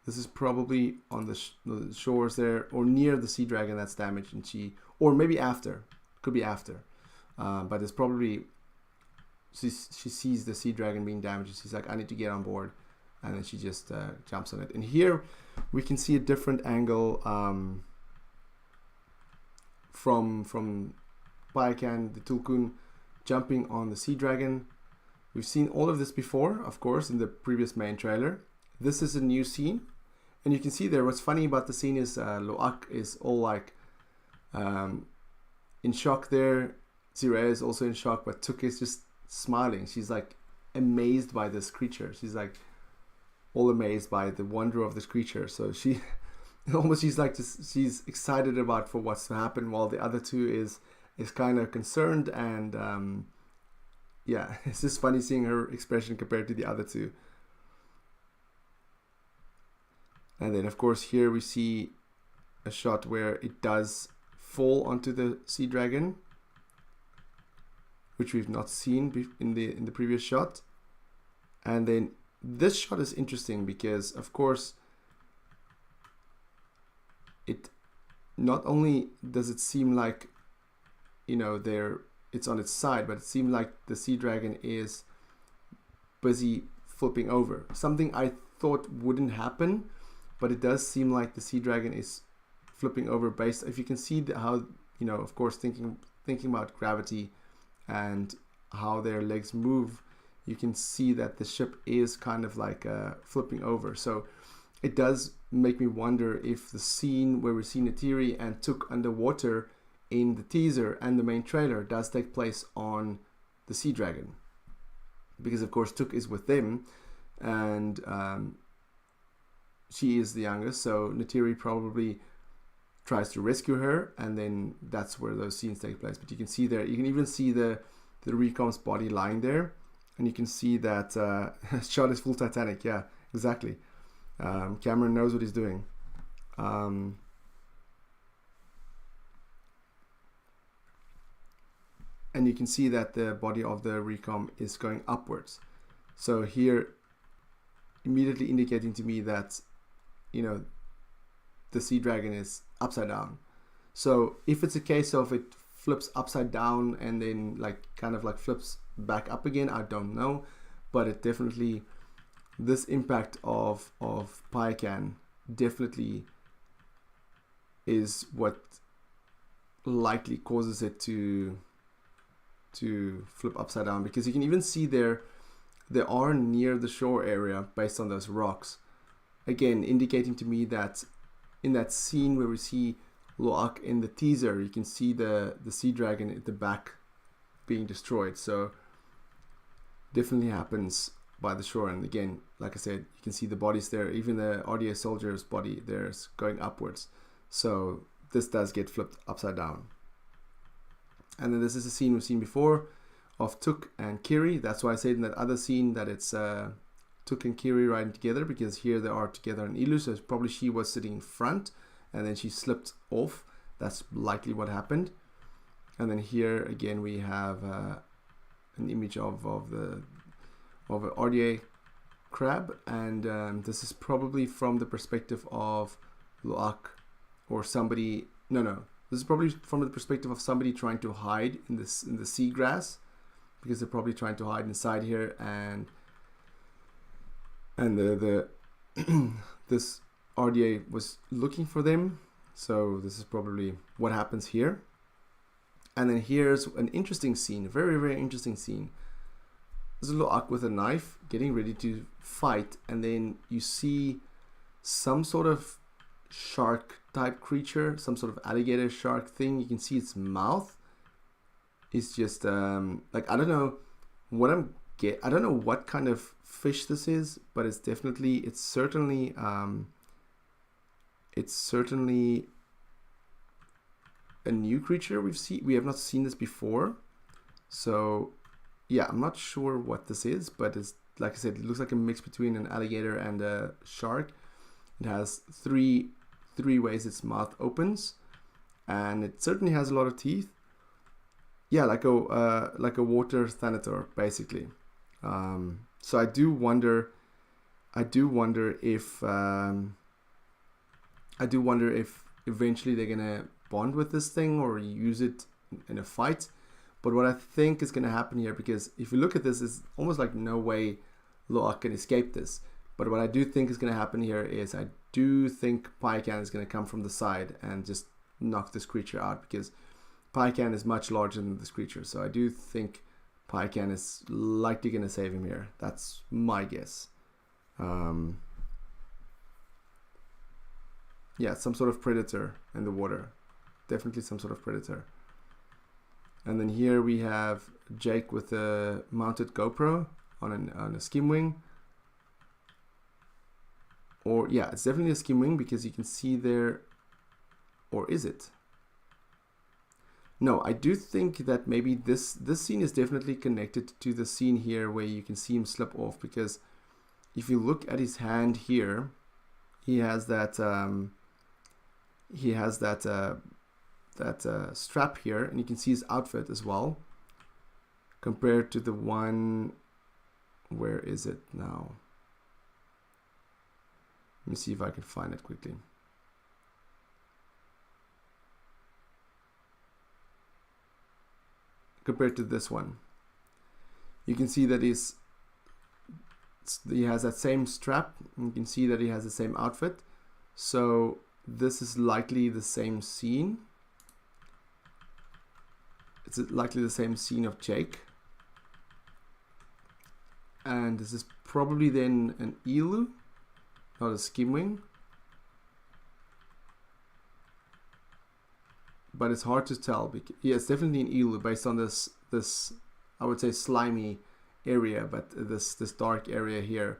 Speaker 1: this is probably on the shores there, or near the sea dragon that's damaged, and or maybe after, could be after, but it's probably, she sees the sea dragon being damaged, she's like, I need to get on board, and then she just jumps on it. And here we can see a different angle from Payakan, the Tulkun, jumping on the sea dragon. We've seen all of this before, of course, in the previous main trailer. This is a new scene, and you can see there, what's funny about the scene is Lo'ak is all like in shock there. Zireh is also in shock, but Tuk is just smiling. She's like amazed by this creature. She's like all amazed by the wonder of this creature. So she almost, she's excited about for what's to happen, while the other two is kind of concerned. And yeah, it's just funny seeing her expression compared to the other two. And then of course here we see a shot where it does fall onto the sea dragon, which we've not seen in the previous shot. And then this shot is interesting because of course it not only does it seem like, you know, it's on its side, but it seems like the sea dragon is busy flipping over. Something I thought wouldn't happen, but it does seem like the sea dragon is flipping over based, if you can see how, you know, of course thinking about gravity and how their legs move, you can see that the ship is kind of like flipping over. So it does make me wonder if the scene where we see Neytiri and Tuk underwater in the teaser and the main trailer does take place on the sea dragon, because of course Tuk is with them, and she is the youngest, so Neytiri probably tries to rescue her, and then that's where those scenes take place. But you can see there, you can even see the recom's body lying there, and you can see that shot is full Titanic. Yeah, exactly. Cameron knows what he's doing. And you can see that the body of the recom is going upwards. So here, immediately indicating to me that, you know, the sea dragon is upside down. So if it's a case of it flips upside down and then like kind of like flips back up again, I don't know, but it definitely, this impact of Payakan definitely is what likely causes it to flip upside down, because you can even see they are near the shore area based on those rocks, again indicating to me that in that scene where we see Lo'ak in the teaser, you can see the sea dragon at the back being destroyed. So definitely happens by the shore. And again, like I said, you can see the bodies there, even the RDA soldier's body there is going upwards. So this does get flipped upside down. And then this is a scene we've seen before of Tuk and Kiri. That's why I said in that other scene that it's Tuk and Kiri riding together, because here they are together in Ilu. So probably she was sitting in front and then she slipped off. That's likely what happened. And then here again we have an image of an RDA crab, and this is probably from the perspective of Lo'ak or somebody. No. This is probably from the perspective of somebody trying to hide in the seagrass, because they're probably trying to hide inside here, and the this RDA was looking for them. So this is probably what happens here. And then here's an interesting scene, a very, very interesting scene. There's a Lo'ak with a knife getting ready to fight, and then you see some sort of shark type creature, some sort of alligator shark thing. You can see its mouth is just like, I don't know what kind of fish this is, but it's certainly a new creature we have not seen this before. So yeah, I'm not sure what this is, but it's, like I said, it looks like a mix between an alligator and a shark. It has three 3 ways its mouth opens, and it certainly has a lot of teeth. Yeah, like a water thanator, basically. So I do wonder if eventually they're gonna bond with this thing or use it in a fight. But what I think is gonna happen here, because if you look at this, it's almost like no way Loak can escape this. But what I do think is gonna happen here is I do think Pycan is gonna come from the side and just knock this creature out, because Pycan is much larger than this creature. So I do think Pycan is likely going to save him here. That's my guess. Yeah, some sort of predator in the water. Definitely some sort of predator. And then here we have Jake with a mounted GoPro on a skim wing. Or yeah, it's definitely a skim wing, because you can see there, or is it? No, I do think that maybe this scene is definitely connected to the scene here where you can see him slip off, because if you look at his hand here, he has that strap here, and you can see his outfit as well, compared to the one, where is it now? Let me see if I can find it quickly. Compared to this one, you can see that he has that same strap, and you can see that he has the same outfit. So this is likely the same scene. It's likely the same scene of Jake, and this is probably then an Elu, not a skimwing. But it's hard to tell. Because, yeah, it's definitely an elu based on this I would say slimy area, but this dark area here,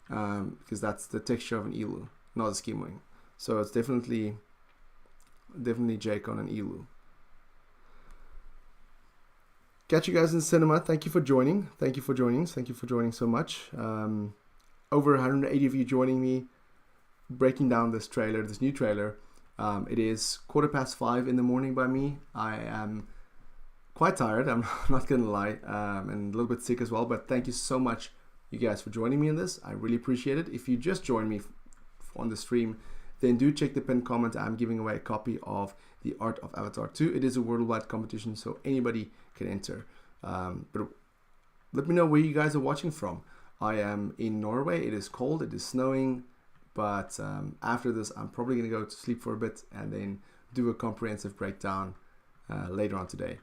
Speaker 1: because that's the texture of an elu, not a skimwing. So it's definitely Jake on an elu. Catch you guys in cinema. Thank you for joining. Thank you for joining so much. Over 180 of you joining me, breaking down this new trailer. It is 5:15 in the morning by me. I am quite tired, I'm not gonna lie, and a little bit sick as well, but thank you so much, you guys, for joining me in this. I really appreciate it. If you just joined me on the stream, then do check the pinned comment. I'm giving away a copy of The Art of Avatar 2. It is a worldwide competition, so anybody can enter. But let me know where you guys are watching from. I am in Norway. It is cold, it is snowing. But after this, I'm probably going to go to sleep for a bit and then do a comprehensive breakdown later on today.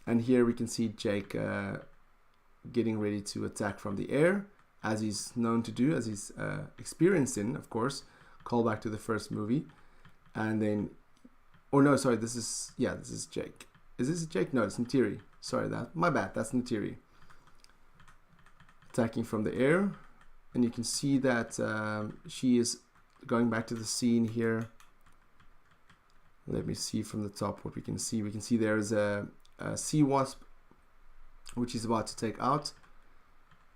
Speaker 1: And here we can see Jake getting ready to attack from the air, as he's known to do, as he's experienced in, of course. Call back to the first movie. And then, oh no, sorry, this is Jake. Is this Jake? No, it's Neytiri. Sorry, my bad, that's Neytiri. Attacking from the air. And you can see that she is going back to the scene here. Let me see from the top what we can see. We can see there is a sea wasp, which is about to take out.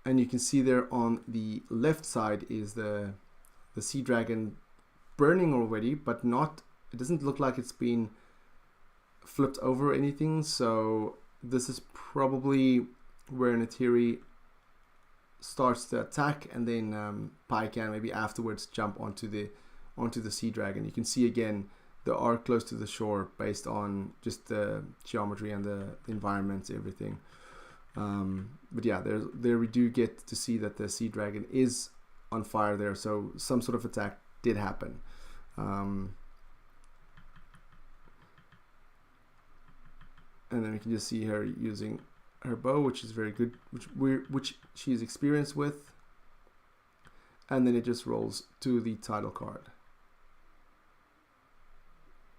Speaker 1: And you can see there on the left side is the sea dragon burning already, but not, it doesn't look like it's been flipped over or anything. So this is probably where Neytiri starts to attack, and then Pycan maybe afterwards jump onto the sea dragon. You can see again the arc close to the shore based on just the geometry and the environment, everything. But yeah, there we do get to see that the sea dragon is on fire there, so some sort of attack did happen. And then we can just see her using her bow, which is very good, which she's experienced with. And then it just rolls to the title card.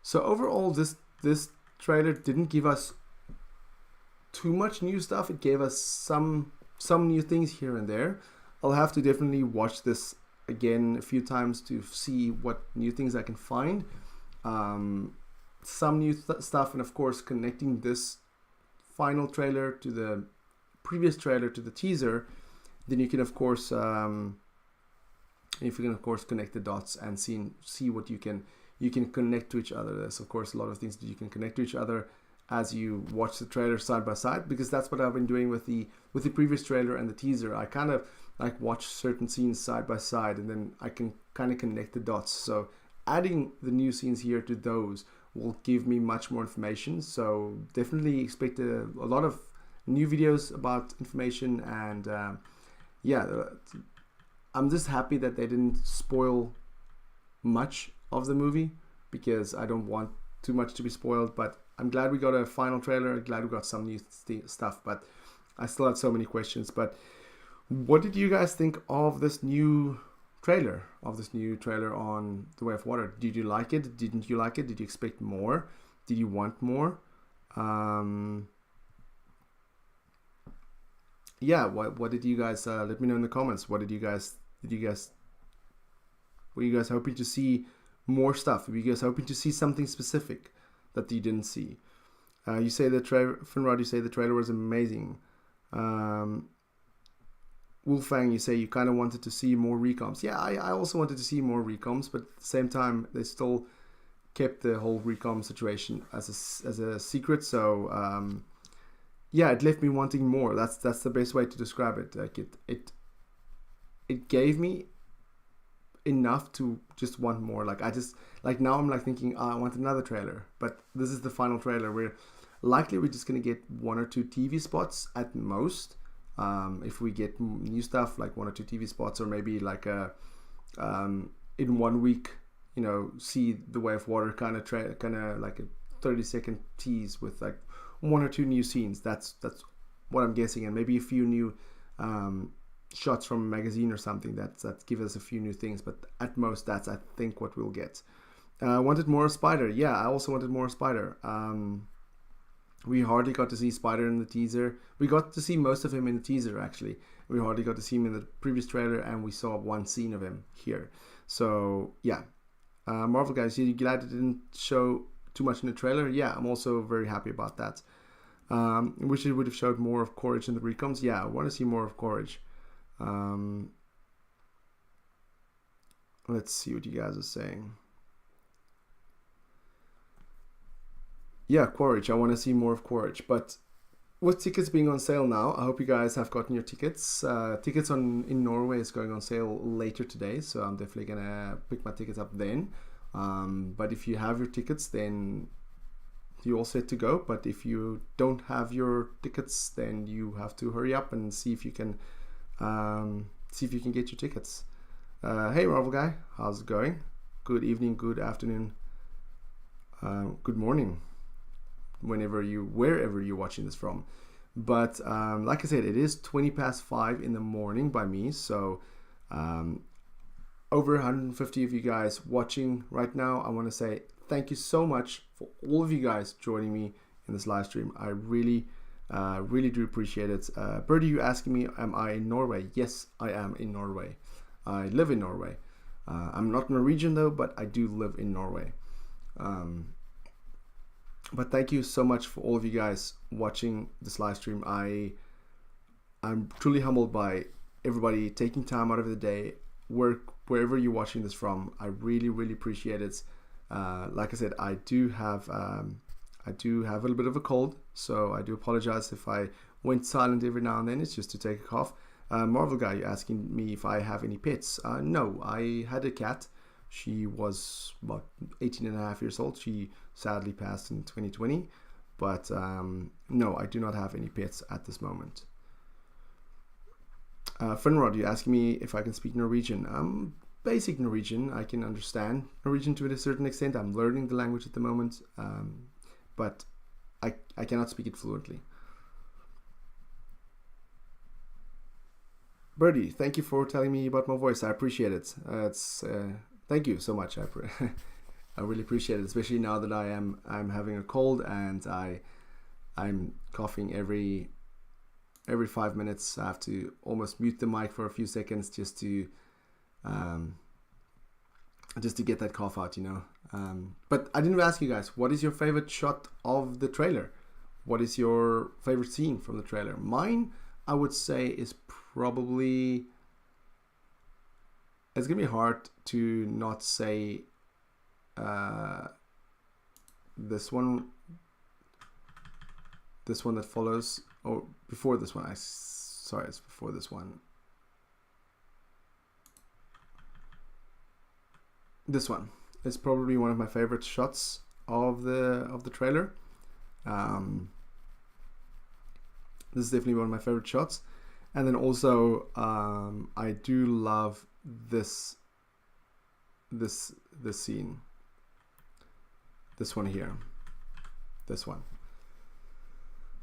Speaker 1: So overall, this trailer didn't give us too much new stuff. It gave us some new things here and there. I'll have to definitely watch this again a few times to see what new things I can find. Some new stuff, and of course connecting this final trailer to the previous trailer to the teaser, then you can of course connect the dots and see what you can you can connect to each other. There's of course a lot of things that you can connect to each other as you watch the trailer side by side, because that's what I've been doing with the previous trailer and the teaser. I kind of like watch certain scenes side by side, and then I can kind of connect the dots. So adding the new scenes here to those will give me much more information. So definitely expect a lot of new videos about information, and I'm just happy that they didn't spoil much of the movie, because I don't want too much to be spoiled. But I'm glad we got a final trailer. I'm glad we got some new stuff, but I still have so many questions. But what did you guys think of this new trailer? On The Way of Water? Did you like it? Didn't you like it? Did you expect more? Did you want more? What did you guys let me know in the comments? Were you guys hoping to see more stuff? Were you guys hoping to see something specific that you didn't see? You say Finrod, you say the trailer was amazing. Wolfang, you say you kind of wanted to see more recoms. Yeah, I also wanted to see more recoms, but at the same time, they still kept the whole recom situation as a secret. So it left me wanting more. That's the best way to describe it. Like it gave me enough to just want more. Like now I'm like thinking, I want another trailer. But this is the final trailer. We're just gonna get 1 or 2 TV spots at most. If we get new stuff, like 1 or 2 TV spots, or maybe like in 1 week, see The Way of Water kind of like a 30-second tease with like 1 or 2 new scenes. That's what I'm guessing, and maybe a few new shots from a magazine or something that give us a few new things. But at most, that's I think what we'll get. I wanted more Spider. Yeah, I also wanted more Spider. We hardly got to see Spider in the teaser. We got to see most of him in the teaser, actually. We hardly got to see him in the previous trailer, and we saw 1 scene of him here. So, yeah. Marvel guys, you glad it didn't show too much in the trailer? Yeah, I'm also very happy about that. Wish it would have showed more of Courage in the recoms. Yeah, I want to see more of Courage. Let's see what you guys are saying. Yeah, Quaritch. I want to see more of Quaritch. But with tickets being on sale now, I hope you guys have gotten your tickets. Tickets in Norway is going on sale later today, so I'm definitely going to pick my tickets up then. But if you have your tickets, then you're all set to go. But if you don't have your tickets, then you have to hurry up and see if you can get your tickets. Hey, Marvel guy, how's it going? Good evening, good afternoon, good morning, wherever you're watching this from. But like I said, it is 5:20 in the morning by me, so over 150 of you guys watching right now. I want to say thank you so much for all of you guys joining me in this live stream. I really do appreciate it. Birdie, you asking me, am I in Norway? Yes, I am in Norway. I live in Norway. I'm not Norwegian though, but I do live in Norway. But thank you so much for all of you guys watching this live stream. I'm truly humbled by everybody taking time out of the day, wherever you're watching this from. I really appreciate it. Like I said, I do have a little bit of a cold, so I do apologize if I went silent every now and then. It's just to take a cough. Marvel guy, you're asking me if I have any pets. No, I had a cat. She was about 18 and a half years old. She sadly passed in 2020. But no, I do not have any pets at this moment. Finrod, you're asking me if I can speak Norwegian. Basic Norwegian, I can understand Norwegian to a certain extent. I'm learning the language at the moment, but I cannot speak it fluently. Birdie, thank you for telling me about my voice. I appreciate it. Thank you so much. I really appreciate it, especially now that I'm having a cold and I'm coughing every 5 minutes. I have to almost mute the mic for a few seconds just to get that cough out, But I didn't ask you guys, what is your favorite shot of the trailer? What is your favorite scene from the trailer? Mine, I would say, is probably, it's gonna be hard to not say this one that follows, or before this one, sorry, it's before this one. This one is probably one of my favorite shots of the trailer. This is definitely one of my favorite shots. And then also I do love this scene. This one here. This one.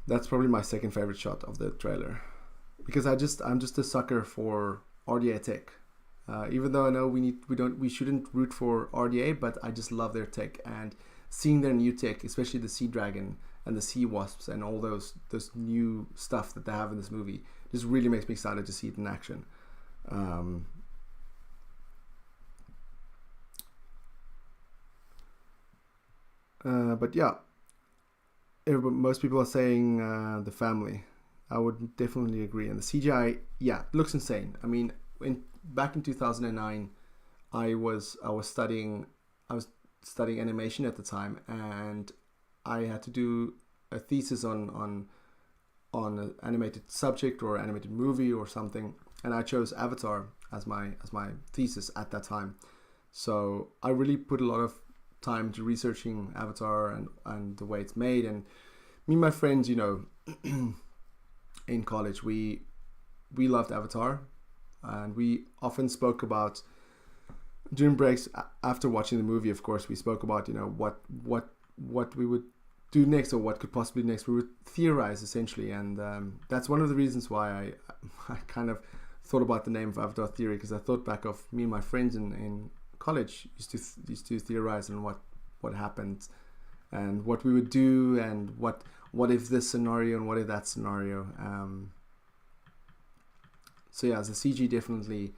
Speaker 1: That's probably my second favorite shot of the trailer, because I'm just a sucker for RDA tech. Even though I know we shouldn't root for RDA, but I just love their tech, and seeing their new tech, especially the Sea Dragon and the Sea Wasps and all those new stuff that they have in this movie, just really makes me excited to see it in action. But yeah, most people are saying the family. I would definitely agree. And the CGI, yeah, looks insane. I mean, back in 2009, I was studying animation at the time, and I had to do a thesis on an animated subject or animated movie or something, and I chose Avatar as my thesis at that time. So I really put a lot of time to researching Avatar and the way it's made. And me and my friends, in college, we loved Avatar, and we often spoke about, during breaks after watching the movie, of course, we spoke about what we would do next, or what could possibly be next. We would theorize essentially, and that's one of the reasons why I kind of thought about the name of Avatar Theory, because I thought back of me and my friends in college used to theorize on what happened and what we would do, and what if this scenario and what if that scenario. So yeah, the CG definitely,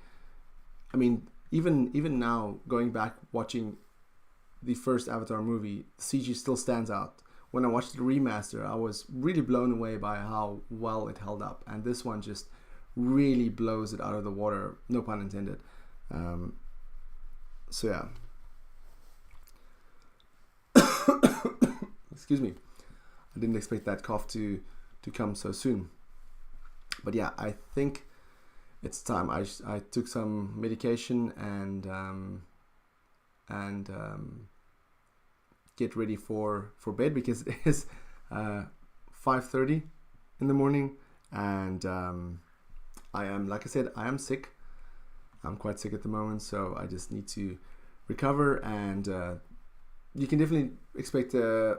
Speaker 1: I mean, even now, going back watching the first Avatar movie, the CG still stands out. When I watched the remaster, I was really blown away by how well it held up, and this one just really blows it out of the water, no pun intended. So yeah. Excuse me. I didn't expect that cough to come so soon. But yeah, I think it's time. I took some medication and get ready for bed, because it is 5:30 in the morning, and I am, like I said, I am sick. I'm quite sick at the moment, so I just need to recover, and you can definitely expect a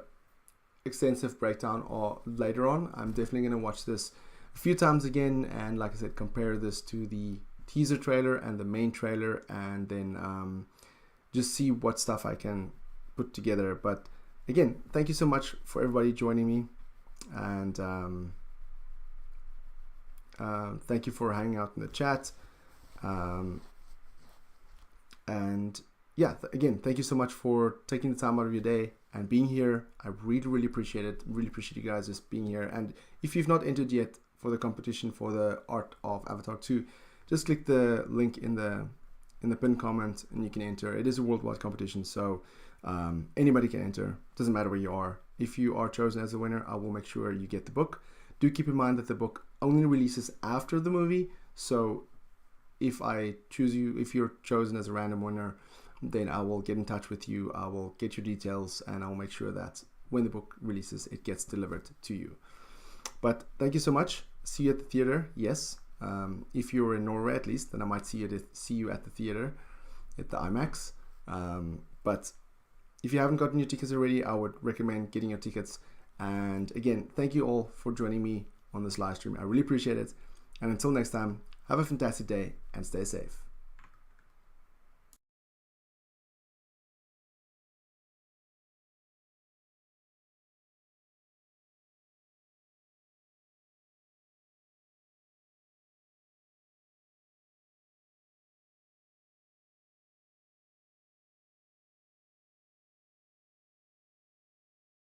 Speaker 1: extensive breakdown or later on. I'm definitely going to watch this a few times again, and like I said, compare this to the teaser trailer and the main trailer, and then just see what stuff I can put together. But again, thank you so much for everybody joining me, and thank you for hanging out in the chat. And yeah, again, thank you so much for taking the time out of your day and being here. I really appreciate it. Really appreciate you guys just being here. And if you've not entered yet for the competition for the art of Avatar 2, just click the link in the pinned comment and you can enter. It is a worldwide competition, so anybody can enter. Doesn't matter where you are. If you are chosen as a winner, I will make sure you get the book. Do keep in mind that the book only releases after the movie, so if I choose you, if you're chosen as a random winner, then I will get in touch with you. I will get your details, and I will make sure that when the book releases, it gets delivered to you. But thank you so much. See you at the theater. Yes, if you're in Norway at least, then I might see you at the theater, at the IMAX. But if you haven't gotten your tickets already, I would recommend getting your tickets. And again, thank you all for joining me on this live stream. I really appreciate it. And until next time, have a fantastic day and stay safe.